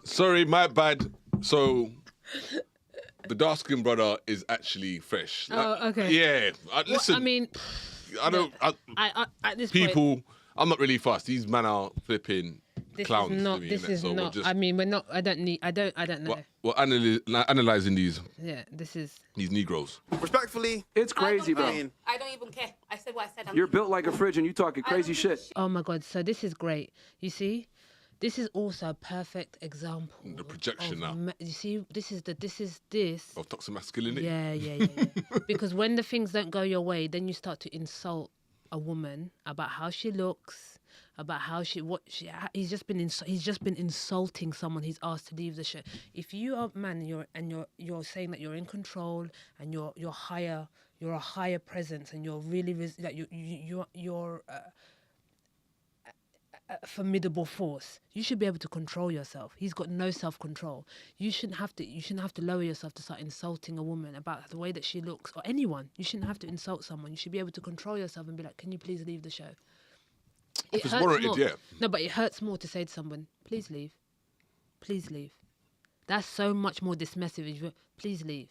Sorry, my bad. So, the dark skinned brother is actually fresh. Oh, okay. Yeah. Listen, I mean, I don't. I at this People, point, I'm not really fussed. These men are flipping this clowns. is not. to me, This innit? is So not. We're I mean, we're not. I don't need. I don't know. we're analyzing these This is. Negroes. Respectfully, It's crazy, bro. I don't even care. I said what I said. I'm You're leaving. built like a fridge and you talking crazy shit. Oh my God! So this is great. You see, this is also a perfect example. The projection now You see, this is of toxic masculinity. Yeah. Because when the things don't go your way, then you start to insult a woman about how she looks, about how he's just been insulting someone he's asked to leave the show. If you are a man and you're saying that you're in control and you're a higher presence and you're really you're a formidable force. You should be able to control yourself. He's got no self-control. You shouldn't have to lower yourself to start insulting a woman about the way that she looks, or anyone. You shouldn't have to insult someone. You should be able to control yourself and be like, can you please leave the show? If it's warranted, more. yeah. No, but it hurts more to say to someone, please leave. Please leave. That's so much more dismissive. If you, please leave.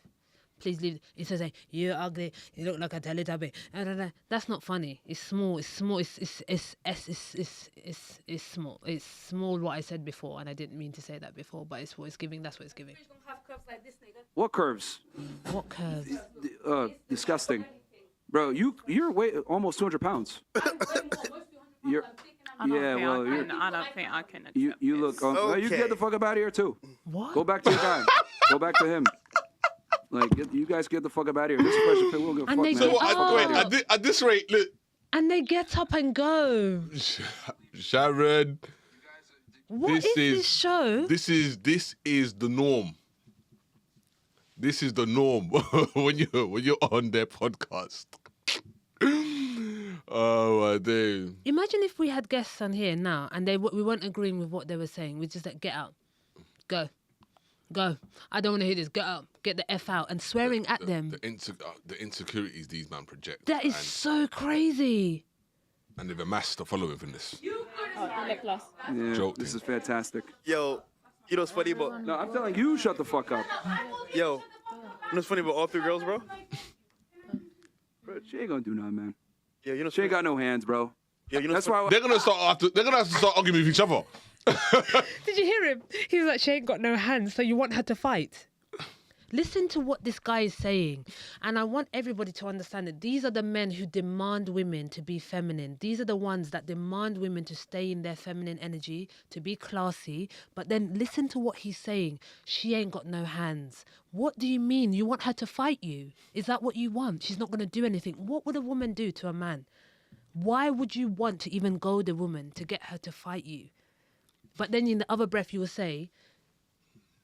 Please leave. Instead of saying, you're ugly, you look like a Teletubby. That's not funny. It's small. It's small. It's small. It's small what I said before, and I didn't mean to say that before, but it's what it's giving. That's what it's giving. Don't have curves like this, nigga. What curves? What curves? Disgusting. Bro, you're almost 200 pounds. You're, yeah, well, I don't think I can. you look. You Okay. get the fuck up out of here too. What? Go back to your guy. Go back to him. Like, you guys get the fuck up out of here. This is Fresh Fit. We don't give a And fuck, they man. get So up. wait, at this rate, look, And they get up and go. Sharon. What is this show? This is the norm. This is the norm when you're on their podcast. Oh my days. Imagine if we had guests on here now and we weren't agreeing with what they were saying. We just like, get out, go. I don't want to hear this. Get out, get the F out, and swearing at them. The insecurities these men project. That is so crazy. And they've amassed a following from this. Yeah, Joking. this is fantastic. yo, you know what's funny about? No, I'm telling you, shut the fuck up. Yo, you know what's funny about all three girls, bro? Bro, she ain't gonna do nothing, man. Yo, you know. She ain't got no hands, bro. Yo, you know. That's why. They're gonna have to start arguing with each other. Did you hear him? He was like, she ain't got no hands, so you want her to fight. Listen to what this guy is saying. And I want everybody to understand that these are the men who demand women to be feminine. These are the ones that demand women to stay in their feminine energy, to be classy. But then listen to what he's saying. She ain't got no hands. What do you mean? You want her to fight you? Is that what you want? She's not going to do anything. What would a woman do to a man? Why would you want to even goad the woman to get her to fight you? But then in the other breath, you will say,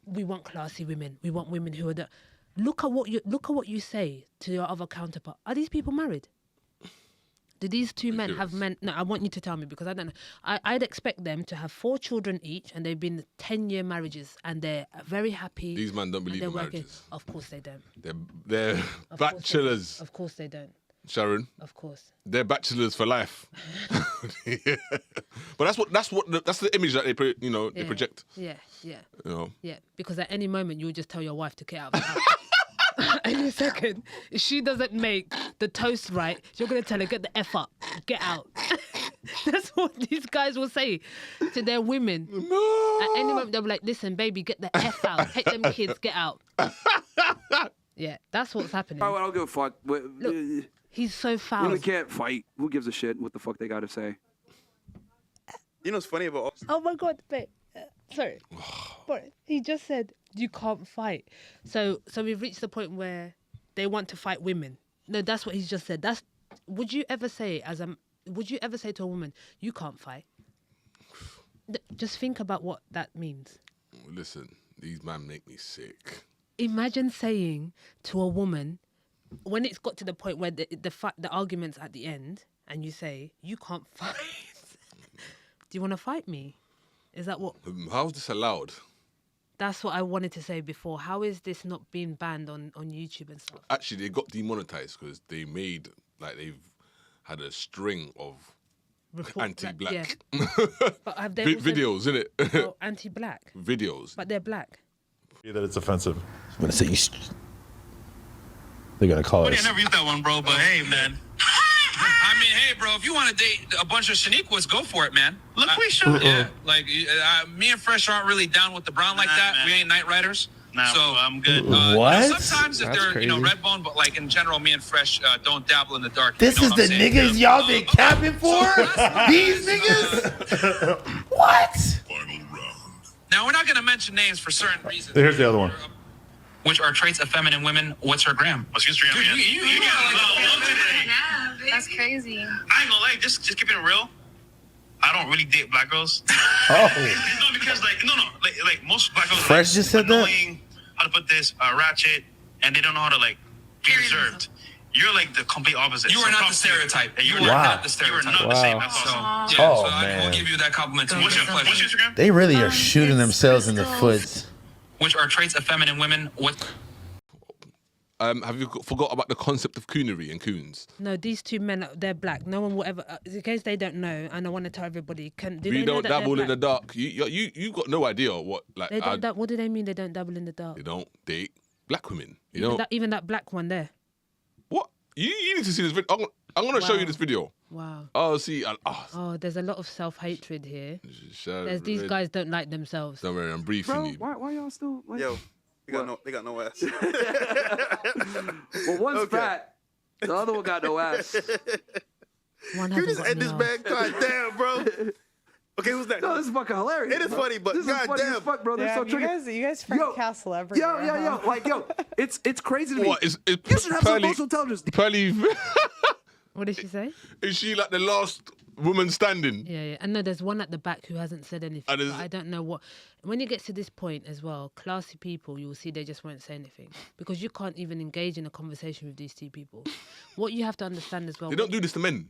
we want classy women. We want women who are the... Look at what you say to your other counterpart. Are these people married? Do these two men have men? No, I want you to tell me because I don't know. I'd expect them to have 4 children each, and they've been 10-year marriages, and they're very happy. These men don't believe in marriages. Of course they don't. They're bachelors. Of course they don't. Sharon. Of course. They're bachelors for life. Yeah. But that's the image that they they project. Yeah. You know. Yeah, because at any moment you'll just tell your wife to get out of the house. Any second, if she doesn't make the toast right, you're gonna tell her, get the F up, get out. That's what these guys will say to their women. No. At any moment they'll be like, listen, baby, get the F out. Take them kids, get out. Yeah, that's what's happening. I don't give a fuck. Look, he's so foul. Women can't fight. Who gives a shit what the fuck they gotta say? You know what's funny about... Oh my God, babe. Sorry. But he just said you can't fight. So we've reached the point where they want to fight women. No, that's what he's just said. Would you ever say to a woman, you can't fight? Just think about what that means. Listen, these men make me sick. Imagine saying to a woman, when it's got to the point where the argument's at the end, and you say, you can't fight. Do you want to fight me? Is that what... How is this allowed? That's what I wanted to say before. How is this not being banned on YouTube and stuff? Actually, they got demonetized because they made, they've had a string of anti-black But have they videos, innit? Oh, anti-black? Videos. But they're black. That it's offensive. I'm going to say they're going to call it. I never used that one, bro, but hey, man. I mean, hey, bro, if you want to date a bunch of Shaniquas, go for it, man. Look, we should. Yeah, like, me and Fresh aren't really down with the brown like that. Man. We ain't night riders. Nah, so I'm good. What? Sometimes if they're, red bone, but like in general, me and Fresh don't dabble in the dark. This is the niggas y'all been capping for? These niggas? What? Final round. Now, we're not going to mention names for certain reasons. Here's the other one. Which are traits of feminine women. What's her gram? What's your Instagram? Dude, you got That's crazy. I ain't gonna lie, just keeping it real. I don't really date black girls. Oh. No, because like most black girls. Fresh just said that. Knowing how to put this ratchet, and they don't know how to be reserved. You're like the complete opposite. You are not the stereotype. You are not the stereotype. You are not the same. That's awesome. Oh, I man. will give you that compliment too. What's your Instagram? They really are shooting themselves in the foot. Which are traits of feminine women. What? Have you forgot about the concept of coonery and coons? No, these two men, they're black. No one will ever, in case they don't know, and I want to tell everybody, We don't dabble in the dark. You got no idea what They don't, what do they mean they don't dabble in the dark? They don't date black women. Even that black one there. What? You need to see this video. I'm going to show you this video. Wow. Oh, see. Oh, there's a lot of self-hatred here. These guys don't like themselves. Don't worry, I'm briefing you. Why y'all still like... Yo, they got no ass. Well, one's fat, the other one got no ass. You just end this man. God damn, bro. Okay, who's next? No, this is fucking hilarious. It is funny, but this is funny as fuck, bro. They're so tricky. You guys freak out celebrity. Yo. Like, it's crazy to me. What, you should have some emotional intelligence. Pearly. What did she say? Is she like the last woman standing? Yeah. And no, there's one at the back who hasn't said anything. But I don't know what. When it gets to this point as well, classy people, you will see they just won't say anything because you can't even engage in a conversation with these two people. What you have to understand as well. They don't do this to men.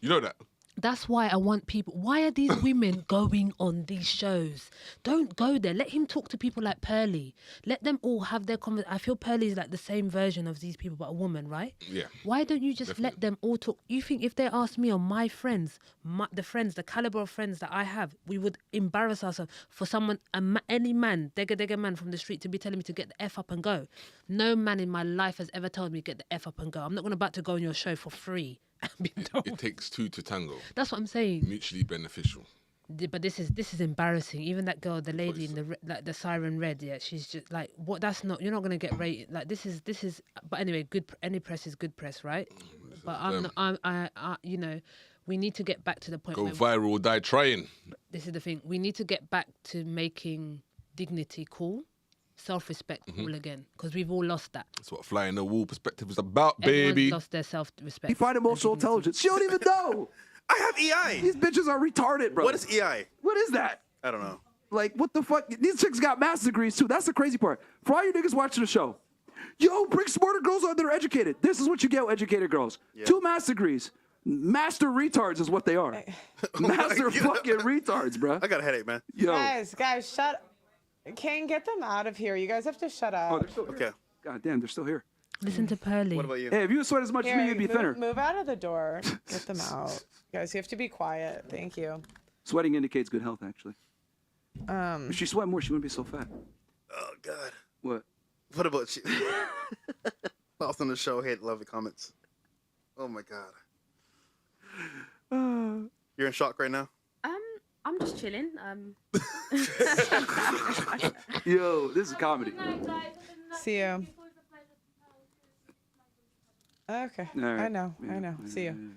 You know that. That's why I want people. Why are these women going on these shows? Don't go there. Let him talk to people like Pearly. Let them all have their conversation. I feel Pearly is like the same version of these people, but a woman, right? Yeah. Why don't you just let them all talk? You think if they asked me or my friends, the caliber of friends that I have, we would embarrass ourselves for someone, any man, degga man from the street to be telling me to get the F up and go. No man in my life has ever told me to get the F up and go. I'm not about to go on your show for free. It takes two to tango. That's what I'm saying. Mutually beneficial. But this is embarrassing. Even that girl, the lady in the siren red, yeah, she's just like, what? That's not. You're not gonna get rated. Like this is. But anyway, any press is good press, right? But we need to get back to the point. Go viral or die trying. This is the thing. We need to get back to making dignity cool. self-respect all again, because we've all lost that. That's what flying the wall perspective is about, Everyone's baby. lost their self-respect. You find emotional and dignity. intelligence. You don't even know. I have EI. These bitches are retarded, bro. What is EI? What is that? I don't know. Like, what the fuck? These chicks got master's degrees, too. That's the crazy part. For all you niggas watching the show, yo, bring smarter girls on that are educated. This is what you get with educated girls. Yeah. 2 master's degrees. Master retards is what they are. Master fucking retards, bro. I got a headache, man. Yo. Guys, shut. Can get them out of here. You guys have to shut up. Oh, they're still here. Okay. God damn, they're still here. Listen to Pearly. What about you? Hey, if you sweat as much as me, you'd be thinner. Move out of the door. Get them out. Guys, you have to be quiet. Thank you. Sweating indicates good health, actually. If she sweat more, she wouldn't be so fat. Oh God. What? What about you? Lost on the show. Hate, love the comments. Oh my God. You're in shock right now. I'm just chilling. Yo, this is comedy. See you. Okay. All right. I know. See you.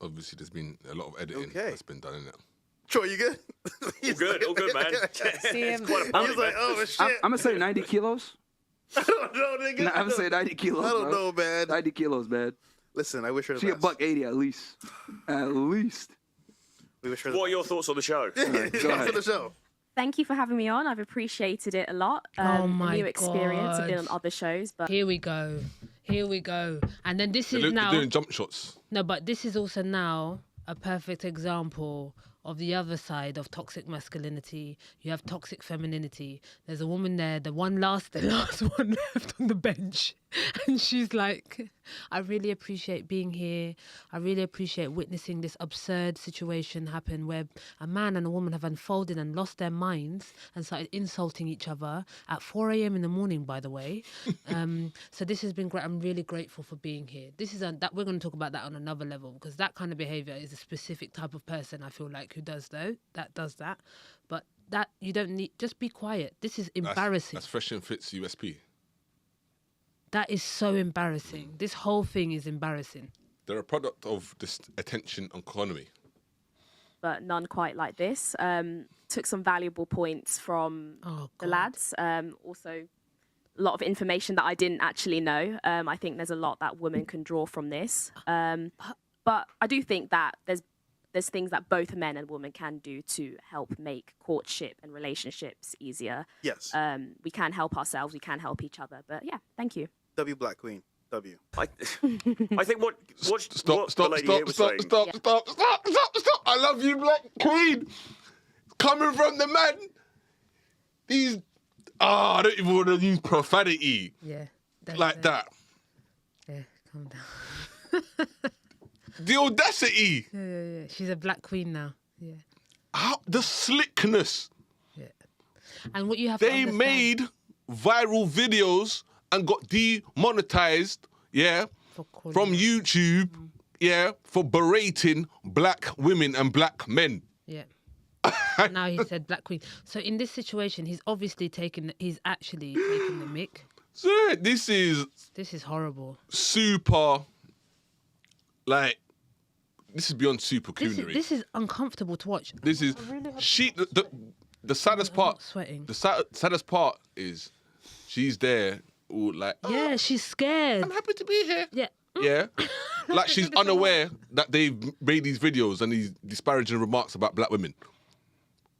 Obviously, there's been a lot of editing Okay. that's been done in it. Troy, you good? All good, man. See him. Quite a party, He's like, man. oh shit. I'm going to say 90 kilos. I don't know, nigga. Nah, I'm going to say 90 kilos. I don't bro. know, man. 90 kilos, man. Listen, I wish her the She a best. $180 at least. At least. We wish her What are your thoughts on the show? Go Lost ahead. on the show. Thank you for having me on. I've appreciated it a lot. Oh my New experience. I've been on God. other shows, but Here we go. And then this is They're now. doing jump shots. No, but this is also now a perfect example of the other side of toxic masculinity. You have toxic femininity. There's a woman there, the last one left on the bench. And she's like, I really appreciate being here. I really appreciate witnessing this absurd situation happen where a man and a woman have unfolded and lost their minds and started insulting each other at 4 a.m. in the morning, by the way. So this has been great. I'm really grateful for being here. This is that we're going to talk about that on another level, because that kind of behavior is a specific type of person, I feel like, who does that. But that you don't need, just be quiet. This is embarrassing. That's Fresh and Fit's USP. That is so embarrassing. This whole thing is embarrassing. They're a product of this attention economy. but none quite like this. Took some valuable points from the lads. Also, a lot of information that I didn't actually know. I think there's a lot that women can draw from this. But I do think that there's things that both men and women can do to help make courtship and relationships easier. Yes. We can help ourselves. We can help each other. But yeah, thank you. W Black Queen. W. I think what Stop. the lady here was saying. Stop. I love you, Black Queen. Coming from the man. These, I don't even want to use profanity. Yeah. Like that. Yeah, calm down. The audacity. Yeah. She's a black queen now. Yeah. The slickness. Yeah. And what you have They to understand, made viral videos and got demonetized, from YouTube, for berating black women and black men. Yeah. Now he said black queen. So in this situation, he's actually taking the mic. So this is horrible. Super, this is beyond super coonery. This is uncomfortable to watch. This is the saddest part. Sweating. The saddest part is she's there, all like, Yeah, she's scared. I'm happy to be here. Yeah. Yeah, like she's unaware that they've made these videos and these disparaging remarks about black women.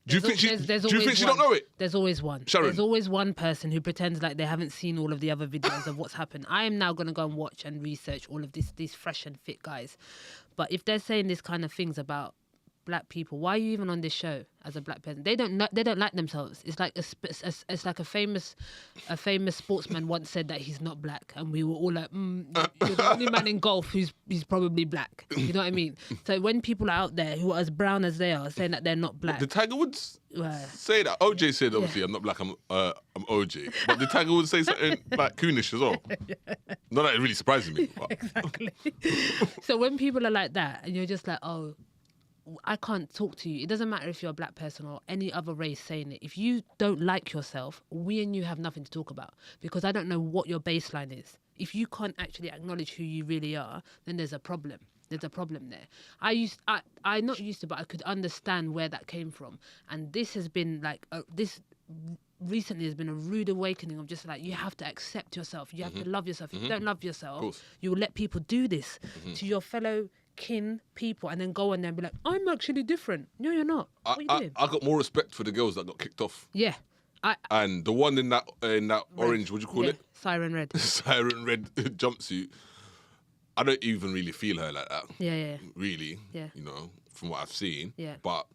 Do you think she don't know it? There's always one. Sharon. There's always one person who pretends like they haven't seen all of the other videos of what's happened. I am now going to go and watch and research all of these fresh and fit guys. But if they're saying this kind of things about black people, why are you even on this show as a black person? They don't like themselves. It's like a famous sportsman once said that he's not black, and we were all like, you're the only man in golf who's probably black. You know what I mean? So when people are out there who are as brown as they are saying that they're not black, Did Tiger Woods say that? OJ said, obviously, I'm not black, I'm OJ. But did Tiger Woods say something like coonish as well? Not that it really surprises me. But. Exactly. So when people are like that, and you're just like, oh, I can't talk to you. It doesn't matter if you're a black person or any other race saying it. If you don't like yourself, we and you have nothing to talk about, because I don't know what your baseline is. If you can't actually acknowledge who you really are, then there's a problem. There's a problem there. I could understand where that came from. And this has been like, this recently has been a rude awakening of just like, you have to accept yourself. You have to love yourself. If you don't love yourself, you will let people do this to your fellow kin people and then go on there and be like, I'm actually different. No, you're not. What are you doing? I got more respect for the girls that got kicked off. Yeah. And the one in that orange, what do you call it? Siren red. Siren red jumpsuit. I don't even really feel her like that. Yeah. Really. Yeah. You know, from what I've seen. Yeah. But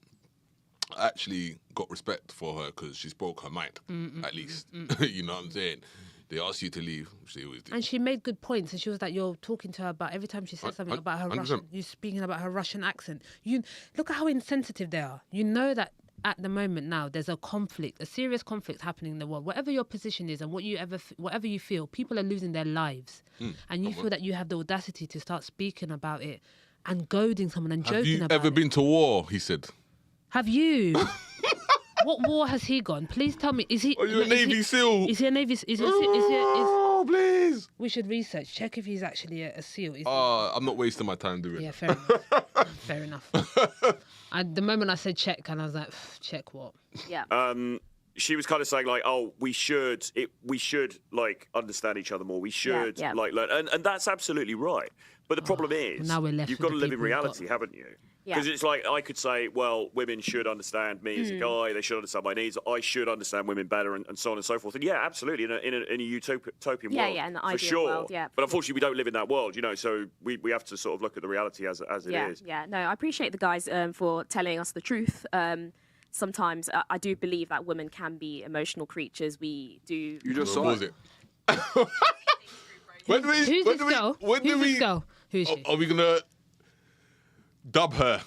I actually got respect for her because she spoke her mind, at least. You know what I'm saying? They asked you to leave, she always did. And she made good points. And she was like, you're talking to her about every time she said something about her 100%. Russian, you're speaking about her Russian accent. You look at how insensitive they are. You know that at the moment now, there's a conflict, a serious conflict happening in the world. Whatever your position is and whatever you feel, people are losing their lives. And you feel that you have the audacity to start speaking about it and goading someone and joking about it. Have you ever been to war, he said. Have you? What war has he gone? Please tell me. Is he? Are you a Navy SEAL? Is he a Navy? Oh, please. We should research. Check if he's actually a SEAL. I'm not wasting my time doing it. Yeah, fair enough. Fair enough. The moment I said check, and I was like, check what? Yeah. She was kind of saying like, oh, we should like understand each other more. We should like learn, and that's absolutely right. But the problem is, now we're left you've with got to the live in people who've reality, haven't you? Yeah. Because it's like I could say, well, women should understand me as a guy. They should understand my needs. I should understand women better, and so on and so forth. And yeah, absolutely, in a utopian world, in the for ideal sure. world, yeah. But unfortunately, we don't live in that world, you know. So we have to sort of look at the reality as it is. Yeah. No, I appreciate the guys for telling us the truth. Sometimes I do believe that women can be emotional creatures. We do. You just saw it. Who's this girl? Who is she? Are we gonna dub her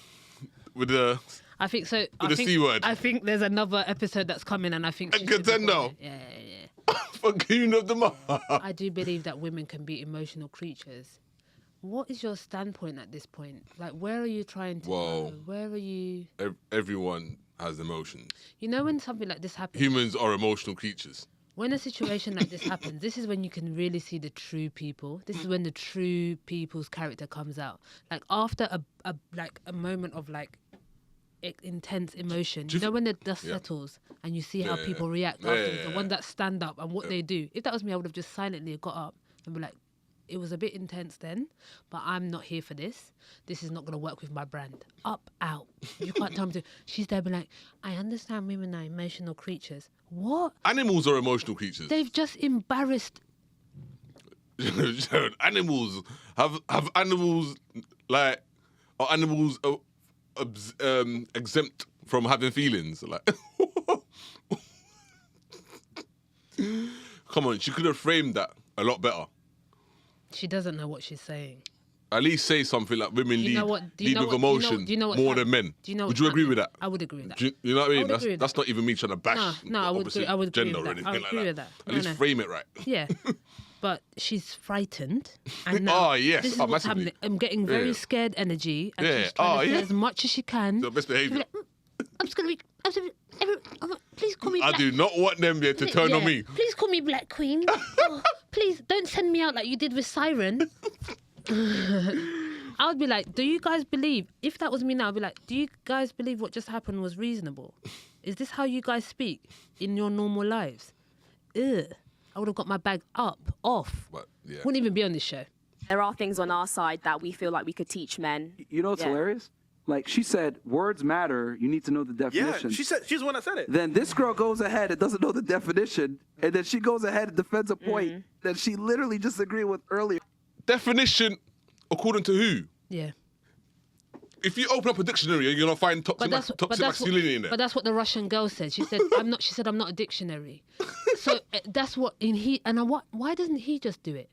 with the? I think so. With the C word. I think there's another episode that's coming, and I think she should be contender. called it. Yeah. For Queen of the Month. I do believe that women can be emotional creatures. What is your standpoint at this point? Like, where are you trying to go? Where are you? Everyone has emotions. You know when something like this happens? Humans are emotional creatures. When a situation like this happens, this is when you can really see the true people. This is when the true people's character comes out. Like after a moment of like intense emotion, you know when the dust settles and you see how people react afterwards, the ones that stand up and what they do. If that was me, I would have just silently got up and be like, it was a bit intense then, but I'm not here for this. This is not going to work with my brand. Up, out. You can't tell me to. She's there, be like, I understand women are emotional creatures. What? Animals are emotional creatures. They've just embarrassed. Sharon, animals have animals like are animals exempt from having feelings? Like, come on, she could have framed that a lot better. She doesn't know what she's saying. At least say something like women lead with emotion more than men. Would you agree with that? I would agree with that. You know what I mean? That's not even me trying to bash I would agree gender with or that. anything I would like agree that. with that. At least frame it right. Yeah. But she's frightened. And now yes. this is what's massively. happening. I'm getting very scared energy. And she's trying to say as much as she can. The best behaviour. Like, I'm just going to please call me Black. I do not want them to turn on me. Please call me Black Queen. Please don't send me out like you did with Siren. I would be like, do you guys believe, if that was me now, I'd be like, do you guys believe what just happened was reasonable? Is this how you guys speak in your normal lives? Ugh. I would have got my bag off. But, yeah. Wouldn't even be on this show. There are things on our side that we feel like we could teach men. You know what's hilarious? Like she said, words matter. You need to know the definition. Yeah, she's the one that said it. Then this girl goes ahead and doesn't know the definition, and then she goes ahead and defends a point that she literally just agreed with earlier. Definition, according to who? Yeah. If you open up a dictionary, you're gonna find toxic masculinity in there. But that's what the Russian girl said. She said, "I'm not." She said, "I'm not a dictionary." So that's what why doesn't he just do it?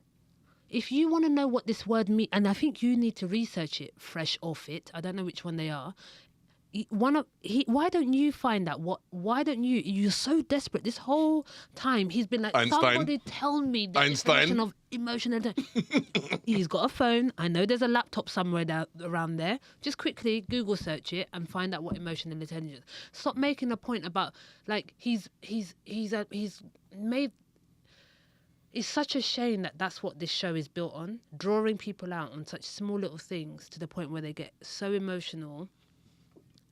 If you want to know what this word means, and I think you need to research it, fresh or fit. I don't know which one they are. Why don't you find out why don't you? You're so desperate. This whole time he's been like, somebody tell me the definition of emotional. He's got a phone. I know there's a laptop somewhere around there. Just quickly Google search it and find out what emotional intelligence. Stop making a point about like he's made. It's such a shame that that's what this show is built on, drawing people out on such small little things to the point where they get so emotional.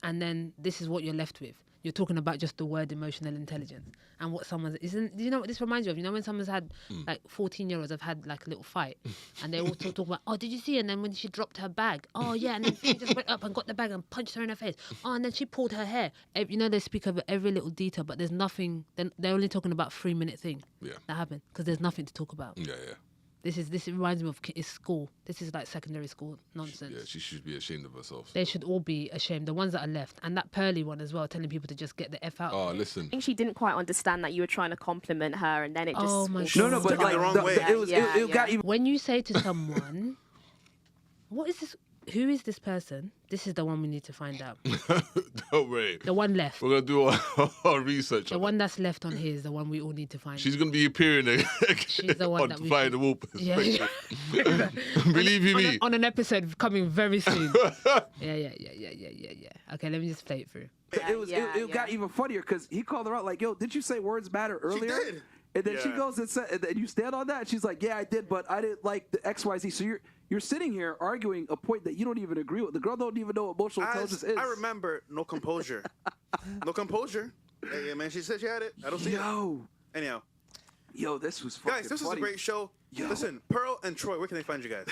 And then this is what you're left with. you're talking about just the word emotional intelligence and what someone's isn't. Do you know what this reminds you of? You know when someone's had like 14-year-olds have had like a little fight, and they all talk about, oh, did you see? And then when she dropped her bag, oh yeah, and then she just went up and got the bag and punched her in the face. Oh, and then she pulled her hair. You know, they speak of every little detail, but there's nothing. They're only talking about 3-minute thing that happened because there's nothing to talk about. Yeah. This reminds me of is school. This is like secondary school nonsense. Yeah, she should be ashamed of herself. They should all be ashamed. The ones that are left, and that Pearly one as well, telling people to just get the F out. Oh, listen. I think she didn't quite understand that you were trying to compliment her, and then it just. Oh my God. God. but like, the wrong way. it got even. When you say to someone, "What is this? Who is this person?" This is the one we need to find out. Don't worry. The one left. We're going to do our research The on one that's left on here is the one we all need to find. She's going to be appearing She's the one on that we Flying should- the Whoopers. Yeah. Believe you me. On an episode coming very soon. Yeah. Okay, let me just play it through. It got even funnier because he called her out like, "Yo, did you say words matter earlier?" She did. And then she goes and said, and you stand on that. And she's like, "Yeah, I did, but I didn't like the XYZ." So you're sitting here arguing a point that you don't even agree with. The girl don't even know what emotional intelligence is. I remember no composure. No composure. Hey, man, she said she had it. I don't see it. Anyhow. Yo, this was fucking Guys, this funny. was a great show. Yo. Listen, Pearl and Troy, where can they find you guys?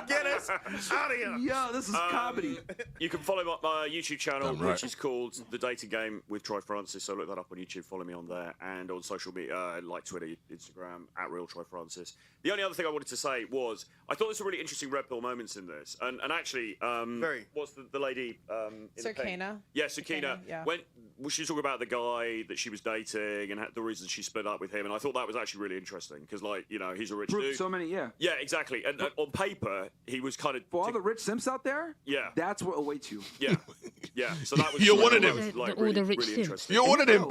Get us out of here. Yo, this is comedy. You can follow my YouTube channel, Damn right. which is called The Dating Game with Troy Francis. So look that up on YouTube. Follow me on there and on social media, like Twitter, Instagram, @RealTroyFrancis. The only other thing I wanted to say was I thought there was some really interesting red pill moments in this, and actually, what's the lady? In the pink? Sakina. Yeah, Sakina. Yeah. When she was talking about the guy that she was dating and the reason she split up with him, and I thought that was actually really interesting because, like, you know, he's a rich dude. So many, yeah. Yeah, exactly. And on paper, he was kind of For all the rich simps out there, yeah, that's what awaits you. yeah. So that was You're one of them. Like, All really, the rich really simps. interesting. You're one of them.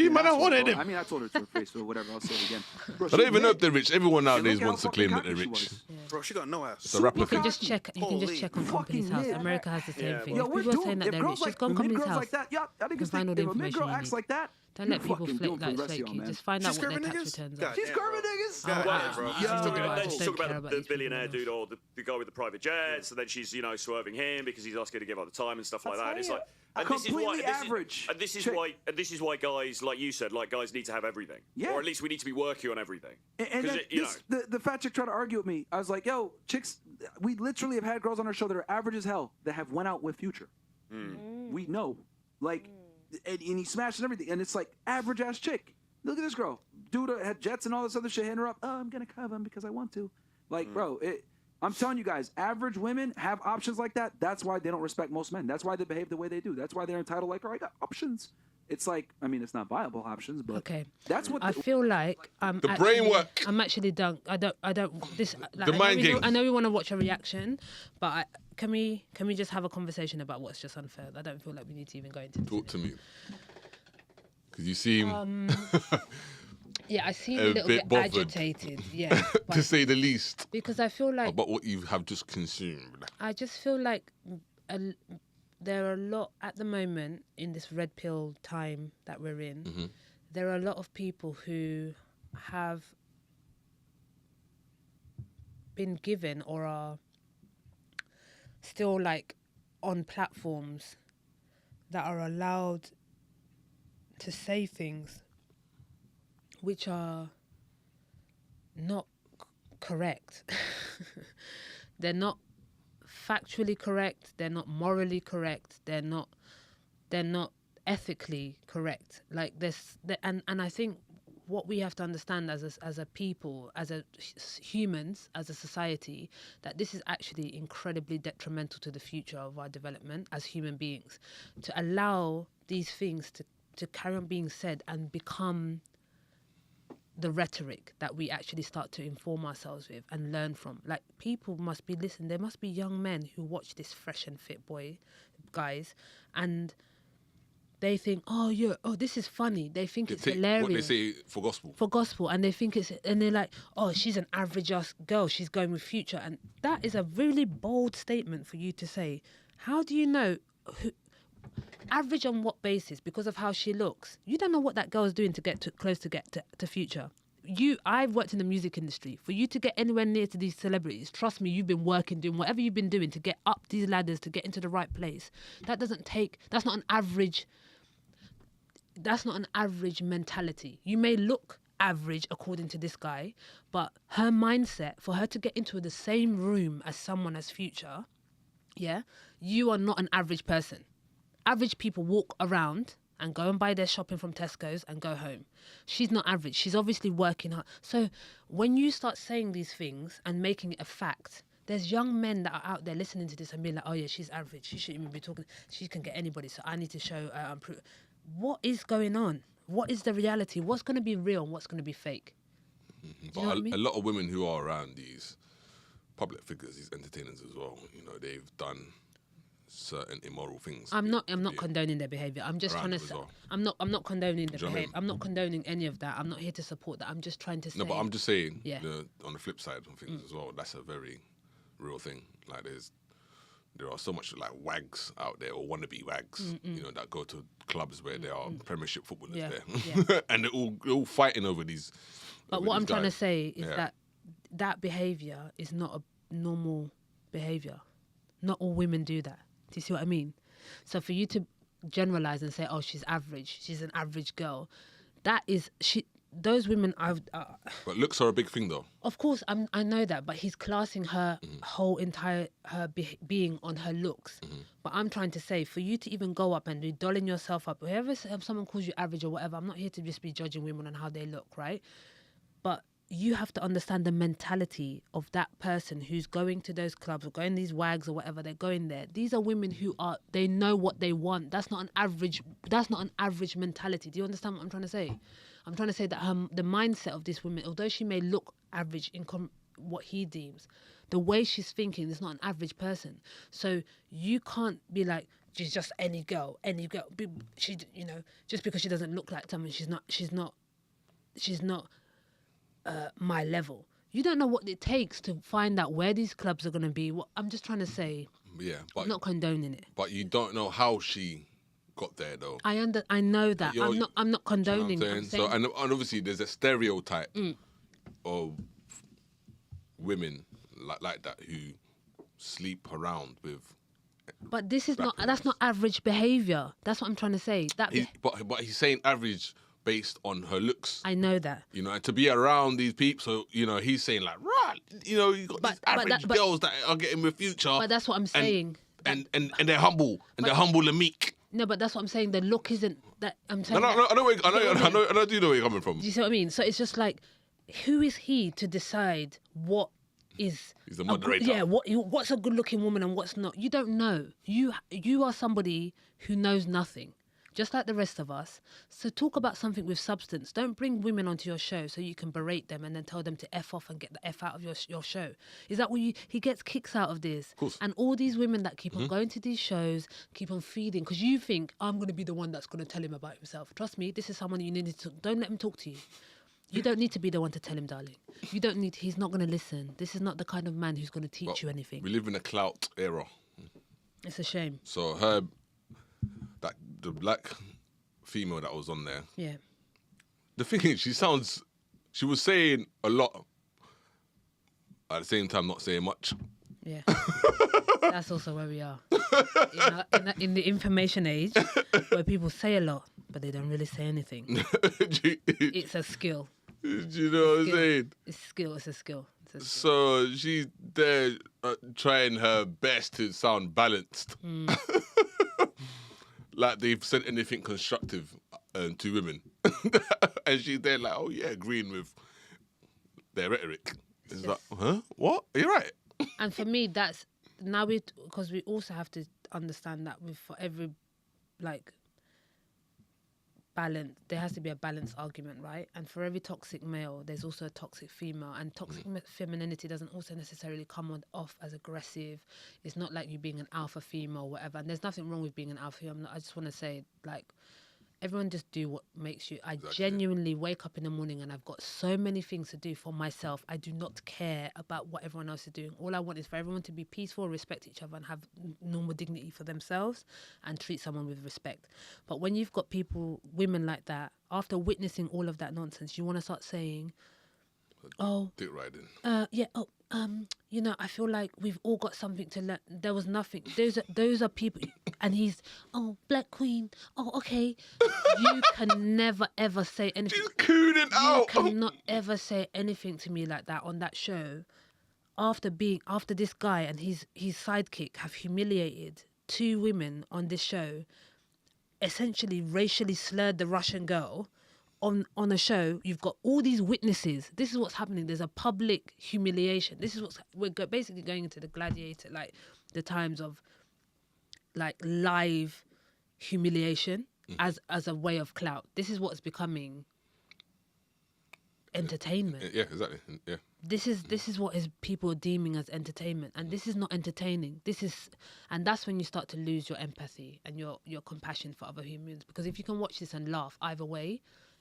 You might have wanted him. I mean, I told her to her face, but whatever. I'll say it again. Bro, I don't even know if they're rich. Everyone And nowadays look how wants to fucking claim that they're cocky she rich. was. Bro, she got no ass. It's a rapper You thing. can just check. You can just Holy check on Company's House. lit. America has the same Yeah, thing. Yo, If we're people are doomed. saying that If they're girls rich, just like go on Company's girls House. like that, yeah, I think can find all the if a mid information girl you acts need. like that, Don't let you're people fucking doomed for the like rest of y'all, you. man. Just find She's out what their curving tax niggas? returns God are. She's damn, curving bro. niggas. God Well, damn, bro. she's talking I about, then just she's don't talking care about about the these people billionaire enough. dude or the guy with the private jets, and then she's, you know, swerving him because he's asking to give up the time and stuff like That's that. how It's you- like, and this is why, Completely average. and this is chick. why, and this is why guys, like you said, like guys need to have everything, Yeah. or at least we need to be working on everything. And 'Cause then it, you know, the fat chick tried to argue with me. I was like, yo, chicks, we literally have had girls on our show that are average as hell that have went out with Future. We know. Like, and he smashed and everything. And it's like, average ass chick. Look at this girl. Dude had jets and all this other shit hitting her up. Oh, I'm going to cover him because I want to. Like, bro, I'm telling you guys, average women have options like that. That's why they don't respect most men. That's why they behave the way they do. That's why they're entitled like, oh, I got options. It's like, I mean, it's not viable options, but Okay. that's what I feel like I'm The actually, brain work. I'm actually done. I don't. This. Like, The mind games. I know we want to watch a reaction, but can we just have a conversation about what's just unfair? I don't feel like we need to even go into this. Talk to me. Because you seem, Yeah, I seem A a little bit bit bothered. agitated. Yeah, to but, say the least, because I feel like about what you have just consumed. I just feel like there are a lot at the moment in this red pill time that we're in. There are a lot of people who have been given or are still like on platforms that are allowed to say things which are not correct. They're not factually correct, they're not morally correct, they're not ethically correct. Like this, and I think what we have to understand as a people, as humans, as a society, that this is actually incredibly detrimental to the future of our development as human beings. To allow these things to carry on being said and become the rhetoric that we actually start to inform ourselves with and learn from. Like, people must be listening. There must be young men who watch this Fresh and Fit guys, and they think, oh yeah, oh, this is funny. They think it's hilarious. What they say for gospel. For gospel, and they think and they're like, oh, she's an average ass girl. She's going with Future, and that is a really bold statement for you to say. How do you know average on what basis? Because of how she looks. You don't know what that girl is doing to get close to Future. I've worked in the music industry. For you to get anywhere near to these celebrities, trust me, you've been working, doing whatever you've been doing to get up these ladders, to get into the right place. That's not an average mentality. You may look average according to this guy, but her mindset, for her to get into the same room as someone as Future, yeah, you are not an average person. Average people walk around and go and buy their shopping from Tesco's and go home. She's not average. She's obviously working hard. So when you start saying these things and making it a fact, there's young men that are out there listening to this and being like, oh yeah, she's average. She shouldn't even be talking. She can get anybody. So I need to show what is going on? What is the reality? What's going to be real and what's going to be fake? But a lot of women who are around these public figures, these entertainers as well, they've done certain immoral things. I'm not condoning their behavior. I'm just trying to say, well. I'm not condoning the behavior. I mean? I'm not condoning any of that. I'm not here to support that. I'm just trying to say. No, but I'm just saying, Yeah. on the flip side of things as well, that's a very real thing. Like there are so much like wags out there or wannabe wags, that go to clubs where there are Premiership footballers there, and they're all fighting over these. But what I'm trying to say is that behavior is not a normal behavior. Not all women do that. Do you see what I mean? So for you to generalize and say, "Oh, she's average. She's an average girl," that is those women are. But looks are a big thing, though. Of course, I know that, but he's classing her whole entire being on her looks. But I'm trying to say, for you to even go up and be dolling yourself up, wherever someone calls you average or whatever, I'm not here to just be judging women on how they look, right? But you have to understand the mentality of that person who's going to those clubs or going these wags or whatever, they're going there. These are women who they know what they want. That's not an average mentality. Do you understand what I'm trying to say? I'm trying to say that the mindset of this woman, although she may look average in what he deems, the way she's thinking is not an average person. So you can't be like, she's just any girl. She, just because she doesn't look like someone, she's not my level. You don't know what it takes to find out where these clubs are going to be. I'm just trying to say, but I'm not condoning it. But you don't know how she got there, though. I know that. I'm not condoning. You know what I'm saying? And obviously there's a stereotype of women like that who sleep around with. But that's not average behavior. That's what I'm trying to say. But he's saying average based on her looks. I know that. And to be around these people, so, he's saying like, right, you got these average girls that are getting with Future. But that's what I'm saying. And they're humble, and they're humble and meek. No, but that's what I'm saying. The look isn't that. I'm saying. I do know where you're coming from. Do you see what I mean? So it's just like, who is he to decide what is? He's the moderator. What's a good-looking woman and what's not? You don't know. You are somebody who knows nothing, just like the rest of us. So talk about something with substance. Don't bring women onto your show so you can berate them and then tell them to F off and get the F out of your show. Is that what he gets kicks out of this? Of course. And all these women that keep on going to these shows, keep on feeding, because you think, I'm going to be the one that's going to tell him about himself. Trust me, this is someone you need to, don't let him talk to you. You don't need to be the one to tell him, darling. He's not going to listen. This is not the kind of man who's going to teach you anything. We live in a clout era. It's a shame. So the black female that was on there. Yeah. The thing is, she was saying a lot, at the same time not saying much. Yeah. That's also where we are. In the information age, where people say a lot, but they don't really say anything. It's a skill. Do you know what I'm saying? It's a skill. So she's there trying her best to sound balanced. Like they've said anything constructive to women. And she's there like, oh yeah, agreeing with their rhetoric. It's like, huh? What? You're right. And for me, that's now because we also have to understand that for every balance, there has to be a balanced argument, right? And for every toxic male, there's also a toxic female, and toxic femininity doesn't also necessarily come off as aggressive. It's not like you being an alpha female or whatever. And there's nothing wrong with being an alpha female. I just want to say, everyone just do what makes you. I genuinely wake up in the morning and I've got so many things to do for myself. I do not care about what everyone else is doing. All I want is for everyone to be peaceful, respect each other, and have normal dignity for themselves and treat someone with respect. But when you've got women like that, after witnessing all of that nonsense, you want to start saying, Oh, Dick riding. yeah. Oh, you know, I feel like we've all got something to learn. There was nothing. Those are people, and he's Black Queen. Oh, okay. You can never ever say anything. She's cooning out. You cannot ever say anything to me like that on that show. After this guy and his sidekick have humiliated 2 women on this show, essentially racially slurred the Russian girl on a show. You've got all these witnesses. This is what's happening. There's a public humiliation. This is we're basically going into the gladiator, like the times of like live humiliation as a way of clout. This is what's becoming entertainment. Yeah, exactly. Yeah. This is what is people deeming as entertainment, and this is not entertaining. And that's when you start to lose your empathy and your compassion for other humans. Because if you can watch this and laugh either way,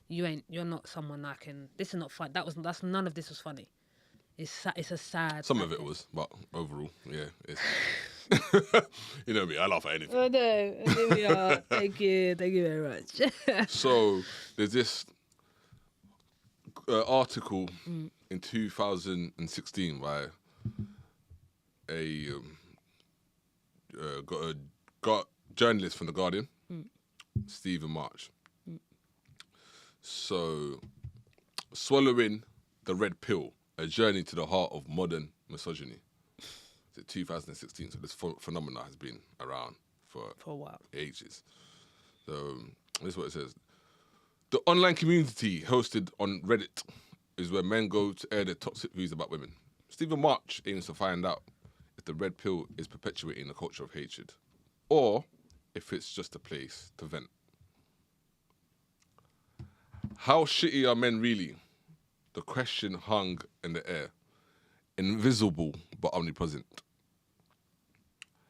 you're not someone that can. This is not fun. That's none of this was funny. It's a sad. Some of it was, but overall, yeah. It's you know me, I laugh at anything. Oh no, there we are. Thank you very much. So there's this article in 2016 by a journalist from The Guardian, Stephen March. So, Swallowing the Red Pill, a journey to the heart of modern misogyny. It's 2016, so this phenomena has been around for a while. Ages. So, this is what it says. The online community hosted on Reddit is where men go to air their toxic views about women. Stephen March aims to find out if the red pill is perpetuating a culture of hatred, or if it's just a place to vent. How shitty are men really? The question hung in the air, invisible but omnipresent.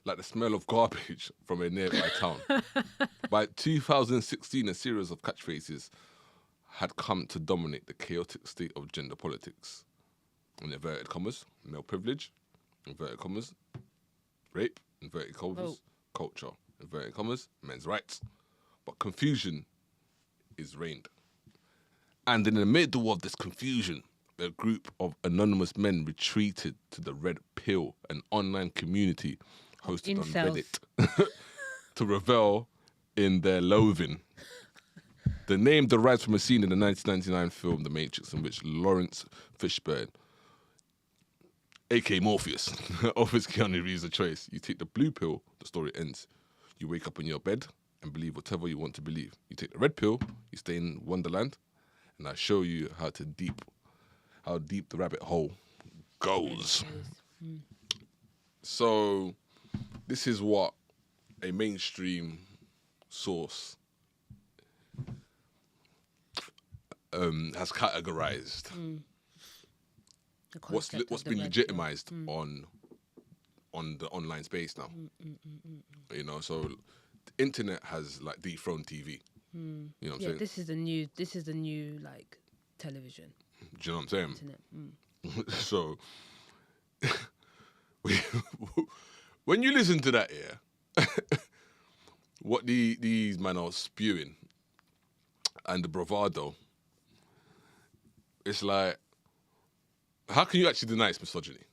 Like the smell of garbage from a nearby town. By 2016, a series of catchphrases had come to dominate the chaotic state of gender politics. In inverted commas, male privilege, inverted commas, rape, inverted commas, culture, inverted commas, men's rights. But confusion is reigned. And in the middle of this confusion, a group of anonymous men retreated to the Red Pill, an online community hosted on Reddit, to revel in their loathing. The name derives from a scene in the 1999 film The Matrix, in which Lawrence Fishburne, aka Morpheus, offers Keanu Reeves a choice. You take the blue pill, the story ends. You wake up in your bed and believe whatever you want to believe. You take the red pill, you stay in Wonderland, and I show you how deep the rabbit hole goes. So, this is what a mainstream source has categorized. What's been legitimized on the online space now. You know, so the internet has like dethroned TV. You know what I'm saying? This is the new like television. Do you know what I'm saying? Internet. So when you listen to that, what these men are spewing and the bravado, it's like, how can you actually deny it's misogyny?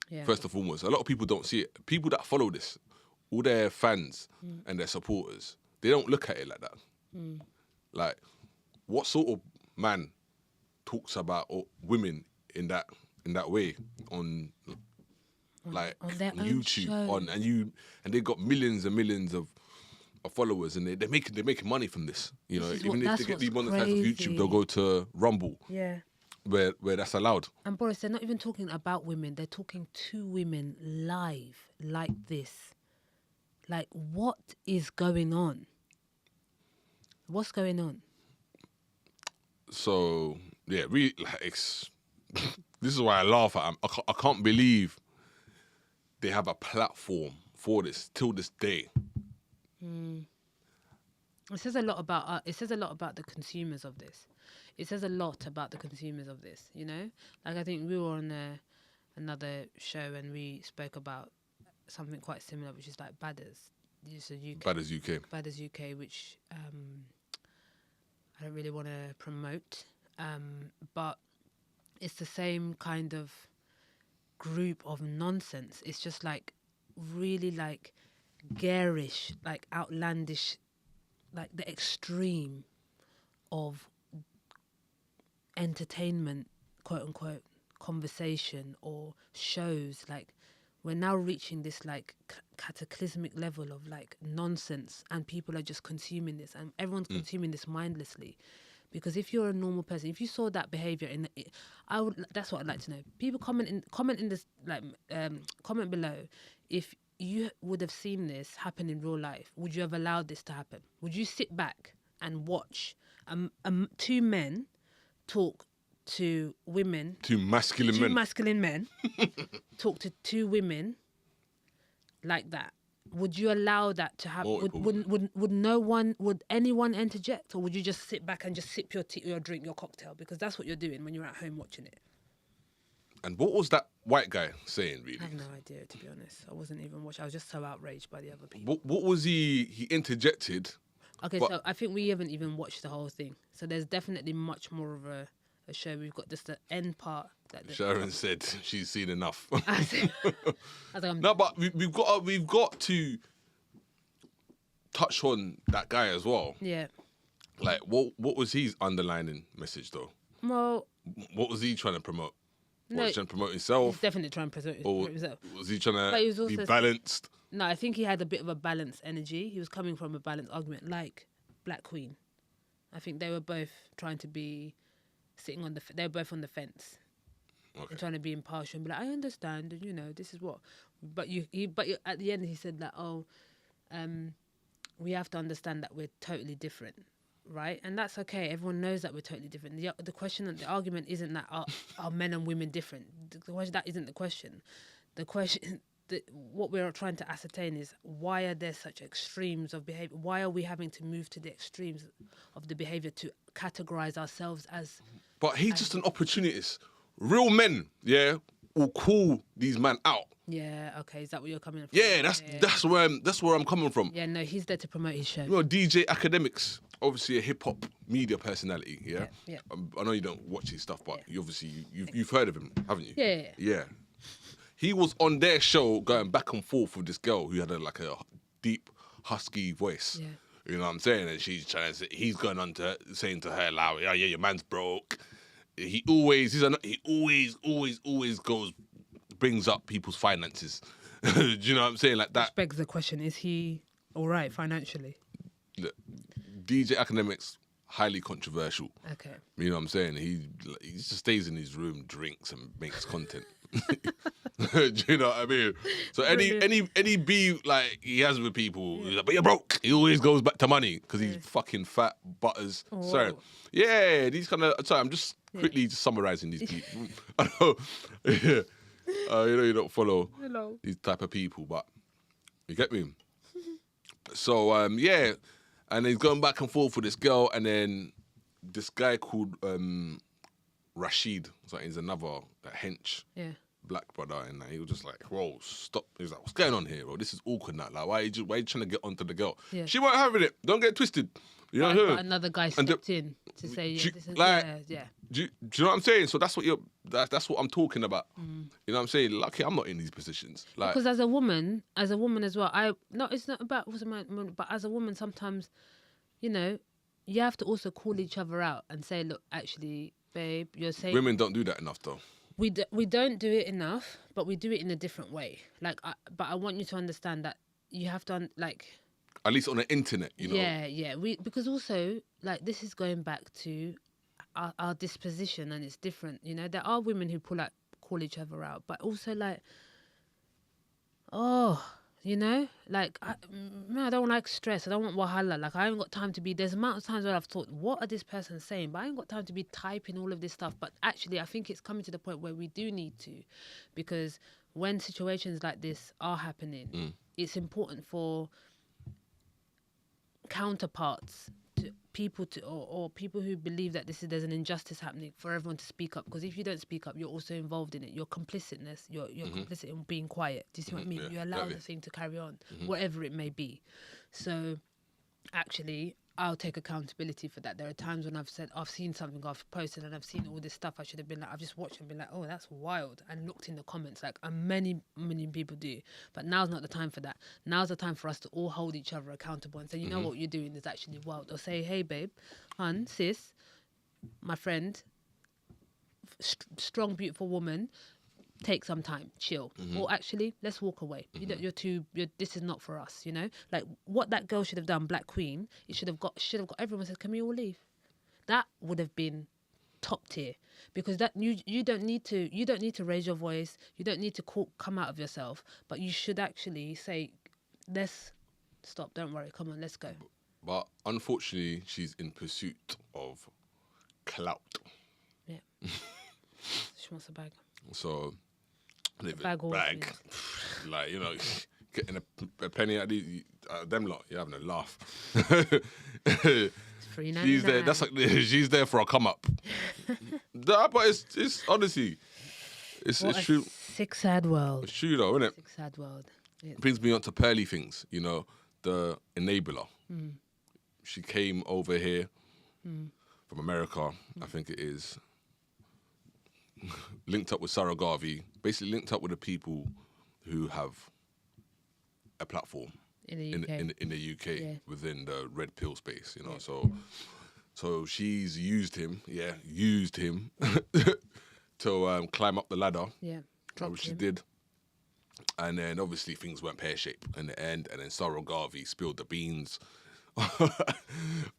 Yeah. First and foremost, a lot of people don't see it. People that follow this, all their fans and their supporters, they don't look at it like that. Like, what sort of man talks about women in that way on their YouTube own show. and they got millions and millions of followers, and they're making money from this. You know, even if they get demonetized off YouTube, they'll go to Rumble. Yeah. Where that's allowed. And Boris, they're not even talking about women. They're talking to women live like this. Like, what is going on? What's going on? So, yeah, really, like, this is why I laugh at them. I can't believe they have a platform for this till this day. It says a lot about the consumers of this. It says a lot about the consumers of this, you know? Like, I think we were on another show and we spoke about something quite similar, which is like Badders. Badders UK. Badders UK, which I don't really want to promote. but it's the same kind of group of nonsense. It's just like really like garish, like outlandish, like the extreme of entertainment, quote unquote, conversation or shows. Like we're now reaching this like cataclysmic level of like nonsense, and people are just consuming this, and everyone's consuming this mindlessly. Because if you're a normal person, if you saw that behavior that's what I'd like to know. People comment in this, like, comment below. If you would have seen this happen in real life, would you have allowed this to happen? Would you sit back and watch two men talk to women? Two masculine men talk to two women like that? Would you allow that to happen? Would anyone interject, or would you just sit back and just sip your tea, your drink, your cocktail? Because that's what you're doing when you're at home watching it. And what was that white guy saying, really? I have no idea, to be honest. I wasn't even watching. I was just so outraged by the other people. What was he interjected? Okay, so I think we haven't even watched the whole thing. So there's definitely much more of a show. We've got just the end part. Sharon said she's seen enough. No, but we've got to touch on that guy as well. Yeah. Like, what was his underlining message, though? Well, what was he trying to promote? No, was he trying to promote himself? He's definitely trying to promote himself. Was he trying to be balanced? No, I think he had a bit of a balanced energy. He was coming from a balanced argument, like Black Queen. I think they were both trying to be sitting on they were both on the fence. Okay. And trying to be impartial and be like, I understand, and you know, this is what. But at the end he said that, we have to understand that we're totally different, right? And that's okay. Everyone knows that we're totally different. The question, the argument isn't that are men and women different. That isn't the question. The question, what we're trying to ascertain is, why are there such extremes of behavior? Why are we having to move to the extremes of the behavior to categorize ourselves as? But he's just an opportunist. Real men, yeah, will call these men out. Yeah, okay, is that where you're coming from? Yeah, that's where I'm coming from. Yeah, no, he's there to promote his show. You know, DJ Academics, obviously a hip hop media personality. Yeah, yeah. I know you don't watch his stuff, but you've heard of him, haven't you? Yeah. He was on their show going back and forth with this girl who had a deep, husky voice. Yeah. You know what I'm saying? And she's trying to say, he's going on to saying to her, like, yeah, your man's broke. He always brings up people's finances. Do you know what I'm saying? Like that. Which begs the question: is he all right financially? DJ Academics, highly controversial. Okay. You know what I'm saying? He just stays in his room, drinks, and makes content. Do you know what I mean? So any beef like he has with people, he's like, but you're broke. He always goes back to money because he's fucking fat butters. Oh. Sorry. Yeah, these kind of. Sorry, I'm just quickly summarizing these people. I know. Yeah. You know you don't follow these type of people, but you get me. So yeah, and he's going back and forth with this girl, and then this guy called Rashid. So he's another hench. Yeah. Black brother, and he was just like, whoa, stop. He was like, what's going on here, bro? This is awkward now. Like, why are you trying to get onto the girl? Yeah. She weren't having it. Don't get twisted. You know but another guy stepped in to say, this is like, yeah. Do you know what I'm saying? So that's what that's what I'm talking about. You know what I'm saying? Lucky I'm not in these positions. Like, because as a woman as well, it's not about but as a woman, sometimes, you know, you have to also call each other out and say, look, actually, babe, you're saying women don't do that enough, though. We don't do it enough, but we do it in a different way. Like, but I want you to understand that you have to at least on the internet, you know. Yeah. Because also, like, this is going back to our disposition, and it's different. You know, there are women who call each other out, but also like, you know, like, I don't like stress. I don't want wahala. Like, I haven't got time to be. There's amount of times where I've thought, what are this person saying? But I ain't got time to be typing all of this stuff. But actually, I think it's coming to the point where we do need to, because when situations like this are happening, it's important for counterparts, people who believe that there's an injustice happening, for everyone to speak up. Because if you don't speak up, you're also involved in it. You're complicitness. You're complicit in being quiet. Do you see what I mean? You allow the thing to carry on, whatever it may be. So, actually, I'll take accountability for that. There are times when I've seen something I've posted and I've seen all this stuff. I should have been like, I've just watched and been like, oh, that's wild, and looked in the comments like many people do. But now's not the time for that. Now's the time for us to all hold each other accountable and say, you know what you're doing is actually wild. Or say, hey, babe, hun, sis, my friend, strong, beautiful woman. Take some time, chill, or actually let's walk away. This is not for us, you know. Like what that girl should have done, Black Queen. It should have got everyone said, can we all leave? That would have been top tier, because that you don't need to raise your voice. You don't need to come out of yourself, but you should actually say, let's stop. Don't worry, come on, let's go. But unfortunately, she's in pursuit of clout. Yeah, she wants a bag. So. Bag. Like, you know, getting a penny at these them lot, you're having a laugh. $3.99. She's there. That's like she's there for a come up. Nah, but it's honestly, it's true. Sick sad world. It's true though, isn't it? Sick sad world. It brings me on to pearly things. You know, the enabler. She came over here from America, I think it is. Linked up with Sarah Garvey, basically linked up with the people who have a platform in the UK within the red pill space, you know. So she's used him to climb up the ladder, which she did. And then obviously things went pear-shaped in the end, and then Sarah Garvey spilled the beans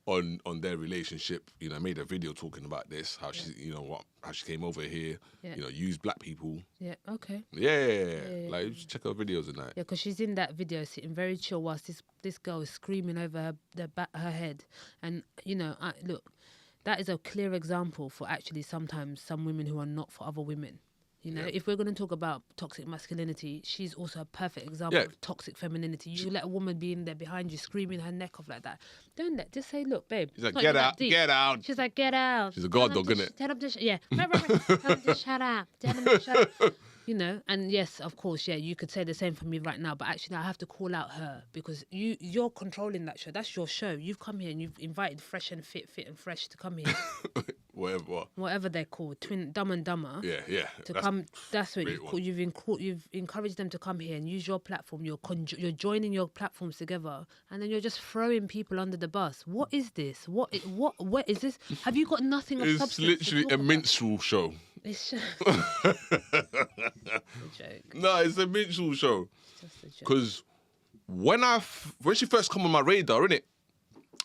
on their relationship. You know, made a video talking about this, how she, you know, how she came over here, you know, used black people. Yeah, okay. Yeah. Like, just check her videos and that. Yeah, because she's in that video sitting very chill whilst this girl is screaming over her head. And, you know, look, that is a clear example for actually sometimes some women who are not for other women. You know, if we're going to talk about toxic masculinity, she's also a perfect example of toxic femininity. You let a woman be in there behind you, screaming her neck off like that. Just say, look, babe. She's like, get out. She's like, get out. She's a guard dog, isn't it? Tell him to, Tell him to shut up. Tell him to shut up. You know, and yes, of course, you could say the same for me right now, but actually I have to call out her because you're controlling that show. That's your show. You've come here and you've invited Fresh and Fit and Fresh to come here. Whatever they're called, Dumb and Dumber. Yeah. To come, that's what you've encouraged them to come here and use your platform. You're joining your platforms together, and then you're just throwing people under the bus. What is this? What is this? Have you got nothing of substance? It's literally a minstrel show. It's just a joke. No, it's a minstrel show. Because when she first come on my radar, innit,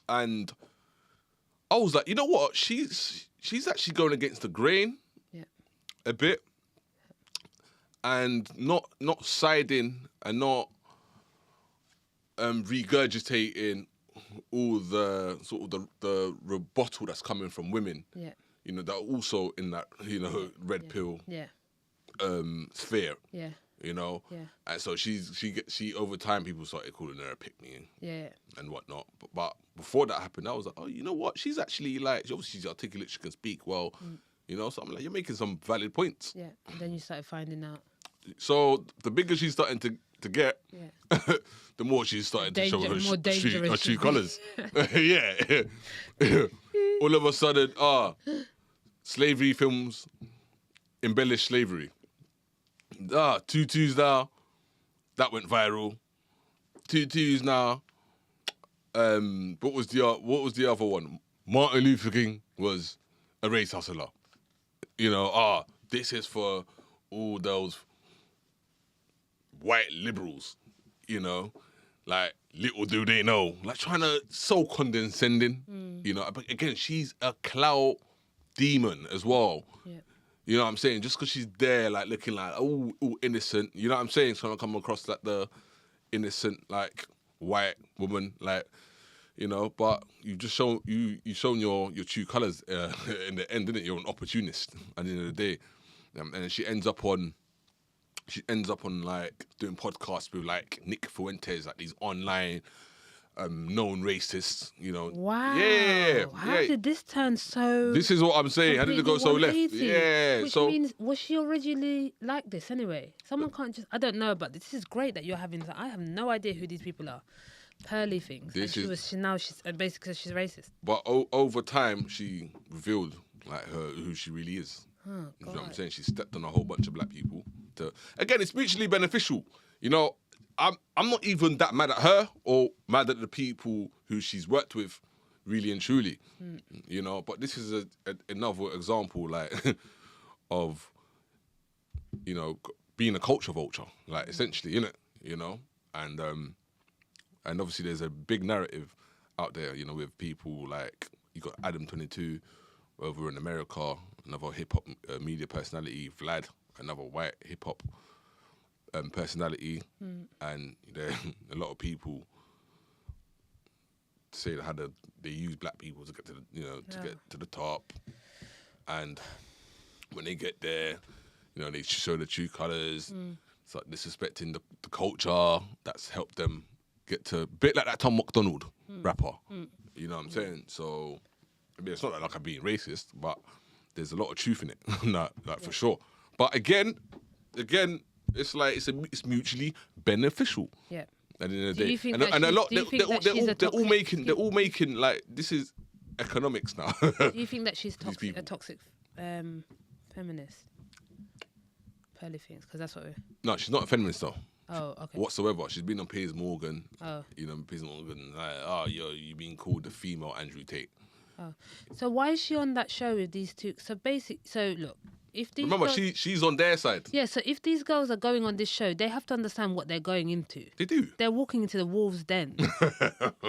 and I was like, you know what? She's actually going against the grain, a bit, and not siding and not regurgitating all the sort of the rebuttal that's coming from women. Yeah. You know, that are also in that, you know, red pill sphere. Yeah. You know? Yeah. And so she over time people started calling her a pick-me and whatnot. But before that happened, I was like, oh, you know what? She's actually like, obviously she's articulate, she can speak well. You know, so I'm like, you're making some valid points. Yeah. And then you started finding out. So the bigger she's starting to get, the more she's starting to show her true colours. Yeah. All of a sudden, slavery films embellish slavery. Tutus now, that went viral. Tutus now. What was the other one? Martin Luther King was a race hustler. You know, this is for all those white liberals, you know, like little do they know, like trying to so condescending, you know. But again, she's a clout demon as well. Yeah. You know what I'm saying? Just because she's there, like looking like all innocent, you know what I'm saying? Trying to come across like the innocent, like white woman, like, you know. But you just shown your true colours in the end, didn't it? You're an opportunist at the end of the day, and she ends up on like doing podcasts with like Nick Fuentes, like these online known racists, you know. Wow. Yeah. How did this turn so... This is what I'm saying. How did it go so left? Yeah. Which means, was she originally like this anyway? Someone can't just... I don't know, but this is great that you're having... I have no idea who these people are. Pearly things. Now she's basically she's racist. But over time, she revealed like who she really is. Oh, you know what I'm saying? She stepped on a whole bunch of black people. Again, it's mutually beneficial. You know, I'm not even that mad at her or mad at the people who she's worked with, really and truly. You know, but this is another example, like, of, you know, being a culture vulture, like, essentially, innit? You know, and obviously there's a big narrative out there, you know, with people like, you got Adam 22 over in America, another hip-hop media personality, Vlad, another white hip-hop personality, and there a lot of people say how they use black people to get to get to the top, and when they get there, you know, they show the true colours. It's like disrespecting the culture that's helped them get to a bit like that Tom McDonald rapper. You know what I'm saying? So I mean, it's not like I'm being racist, but there's a lot of truth in it, like for sure. But again, it's like it's mutually beneficial. Yeah. At the end of the day, you think and that a lot they're all making like this is economics now. Do you think that she's a toxic feminist? Pearly things, because that's what we're... No, she's not a feminist though. Oh, okay. Whatsoever. She's been on Piers Morgan. Oh. You know, Piers Morgan, like, you being called the female Andrew Tate. Oh. So why is she on that show with these two? So look, if these Remember, girls... she's on their side. Yeah, so if these girls are going on this show, they have to understand what they're going into. They do. They're walking into the wolves' den.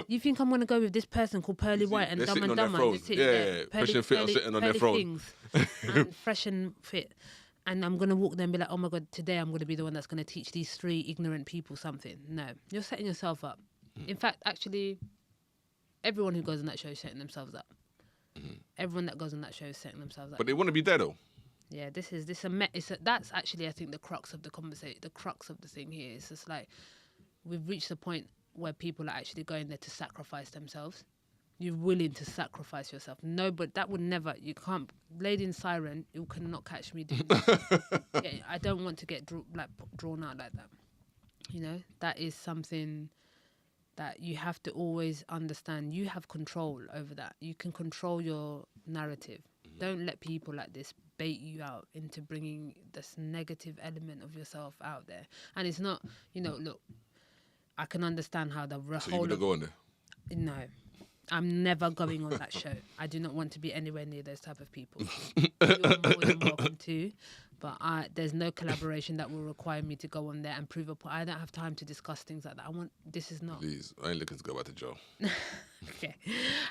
You think I'm going to go with this person called Pearly White and Dumb and Dumber? Fresh and fit are sitting on their throne. And fresh and fit. And I'm going to walk there and be like, oh my God, today I'm going to be the one that's going to teach these 3 ignorant people something. No, you're setting yourself up. In fact, actually, everyone who goes on that show is setting themselves up. Everyone that goes on that show is setting themselves up. But they want to be there though. Yeah, that's actually, I think, the crux of the conversation. The crux of the thing here is just like, we've reached the point where people are actually going there to sacrifice themselves. You're willing to sacrifice yourself. No, but that would never, you can't, Lady in Siren, you cannot catch me doing that. Yeah, I don't want to get drawn out like that. You know, that is something that you have to always understand. You have control over that. You can control your narrative. Don't let people like this bait you out into bringing this negative element of yourself out there. And it's not, you know, look, I can understand how the whole... So you wouldn't go on there? No. I'm never going on that show. I do not want to be anywhere near those type of people. You're more than welcome to, but there's no collaboration that will require me to go on there and prove a point. I don't have time to discuss things like that. This is not... Please, I ain't looking to go back to jail. Okay.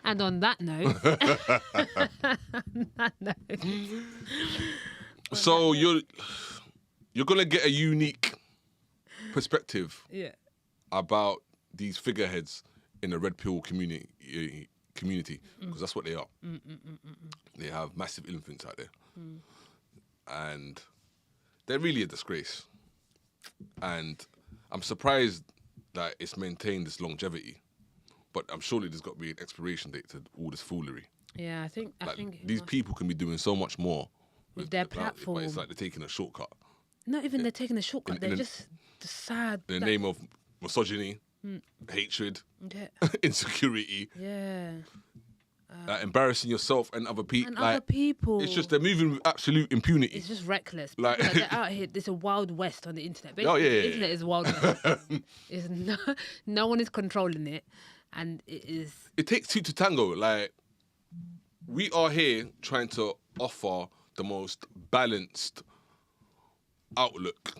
And on that note... So you're going to get a unique perspective about these figureheads in the red pill community, because that's what they are. They have massive influence out there, and they're really a disgrace. And I'm surprised that it's maintained this longevity, but I'm surely there's got to be an expiration date to all this foolery. Yeah, I think these people can be doing so much more with their platform. But it's like they're taking a shortcut. Not even they're taking a shortcut. They're just sad. In the name of misogyny. Hatred, insecurity, embarrassing yourself and other people. Other people. It's just they're moving with absolute impunity. It's just reckless. Like they're out here. There's a wild west on the internet. Basically, the internet is wild west. No one is controlling it, and it is. It takes 2 to tango. Like we are here trying to offer the most balanced outlook.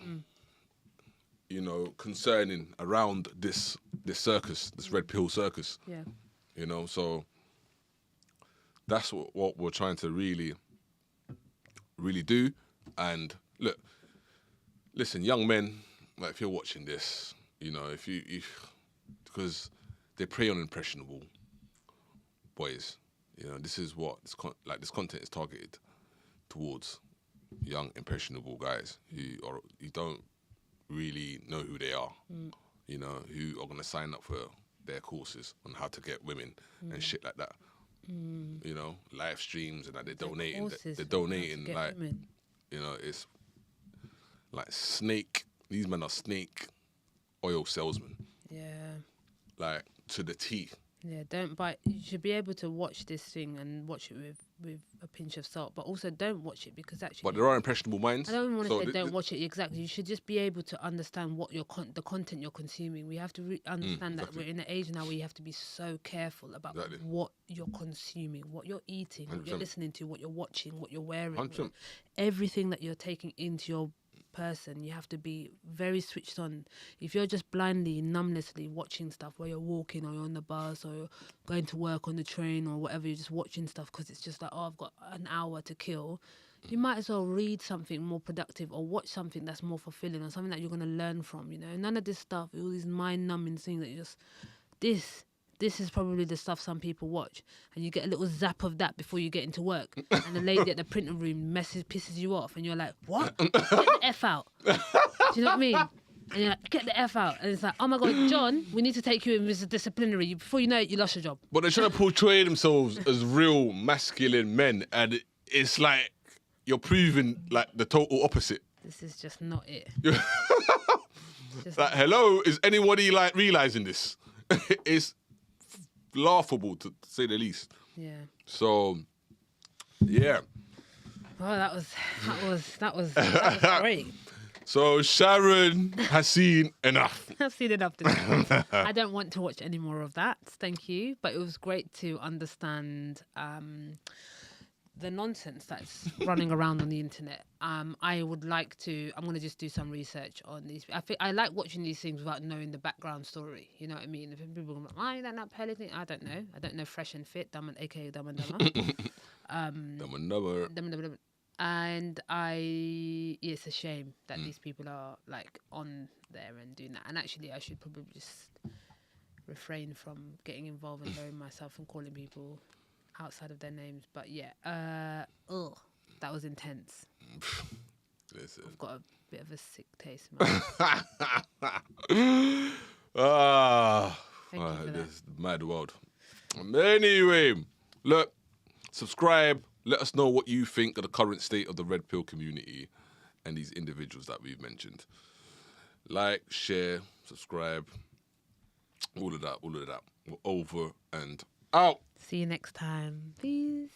You know, concerning around this circus, this red pill circus. Yeah. You know, so that's what we're trying to really do. And look, listen, young men, like if you're watching this, you know, because they prey on impressionable boys. You know, this is what this content is targeted towards young impressionable guys who don't really know who they are, you know, who are going to sign up for their courses on how to get women and shit like that. You know, live streams and that they're donating like, women. You know, it's like these men are snake oil salesmen. Yeah. like to the T. Yeah, don't buy. You should be able to watch this thing and watch it with a pinch of salt, but also don't watch it because actually. But there are impressionable minds. I don't even want to so say don't watch it exactly. You should just be able to understand what the content you're consuming. We have to understand that exactly. we're in an age now where you have to be so careful about what you're consuming, what you're eating, what you're 100%. listening to, what you're watching, what you're wearing. 100%. Everything that you're taking into your person, you have to be very switched on. If you're just blindly, numbnessly watching stuff while you're walking or you're on the bus or you're going to work on the train or whatever, you're just watching stuff because it's just like, oh, I've got an hour to kill. You might as well read something more productive or watch something that's more fulfilling or something that you're going to learn from, you know. None of this stuff, all these mind-numbing things that you just... This is probably the stuff some people watch, and you get a little zap of that before you get into work, and the lady at the printer room pisses you off, and you're like, what? Get the F out. Do you know what I mean? And you're like, get the F out. And it's like, oh my God, John, we need to take you in as a disciplinary. Before you know it, you lost your job. But they're trying to portray themselves as real masculine men, and it's like you're proving like the total opposite. This is just not it. Like, hello, is anybody like realizing this? It's laughable to say the least. Yeah. So, yeah. Well, that was great. So Sharon has seen enough. I've seen enough today. I don't want to watch any more of that. Thank you. But it was great to understand the nonsense that's running around on the internet. I would like to. I'm going to just do some research on these. I like watching these things without knowing the background story. You know what I mean? If people are like, why that not anything? I don't know. I don't know Fresh and Fit, aka Dumb and Dumber. Dumb and Dumber. And it's a shame that these people are like on there and doing that. And actually, I should probably just refrain from getting involved and knowing myself and calling people outside of their names. But yeah, that was intense. Listen. I've got a bit of a sick taste in my mouth. This mad world. Anyway, look, subscribe. Let us know what you think of the current state of the Red Pill community and these individuals that we've mentioned. Like, share, subscribe, all of that. We're over and out. See you next time. Peace.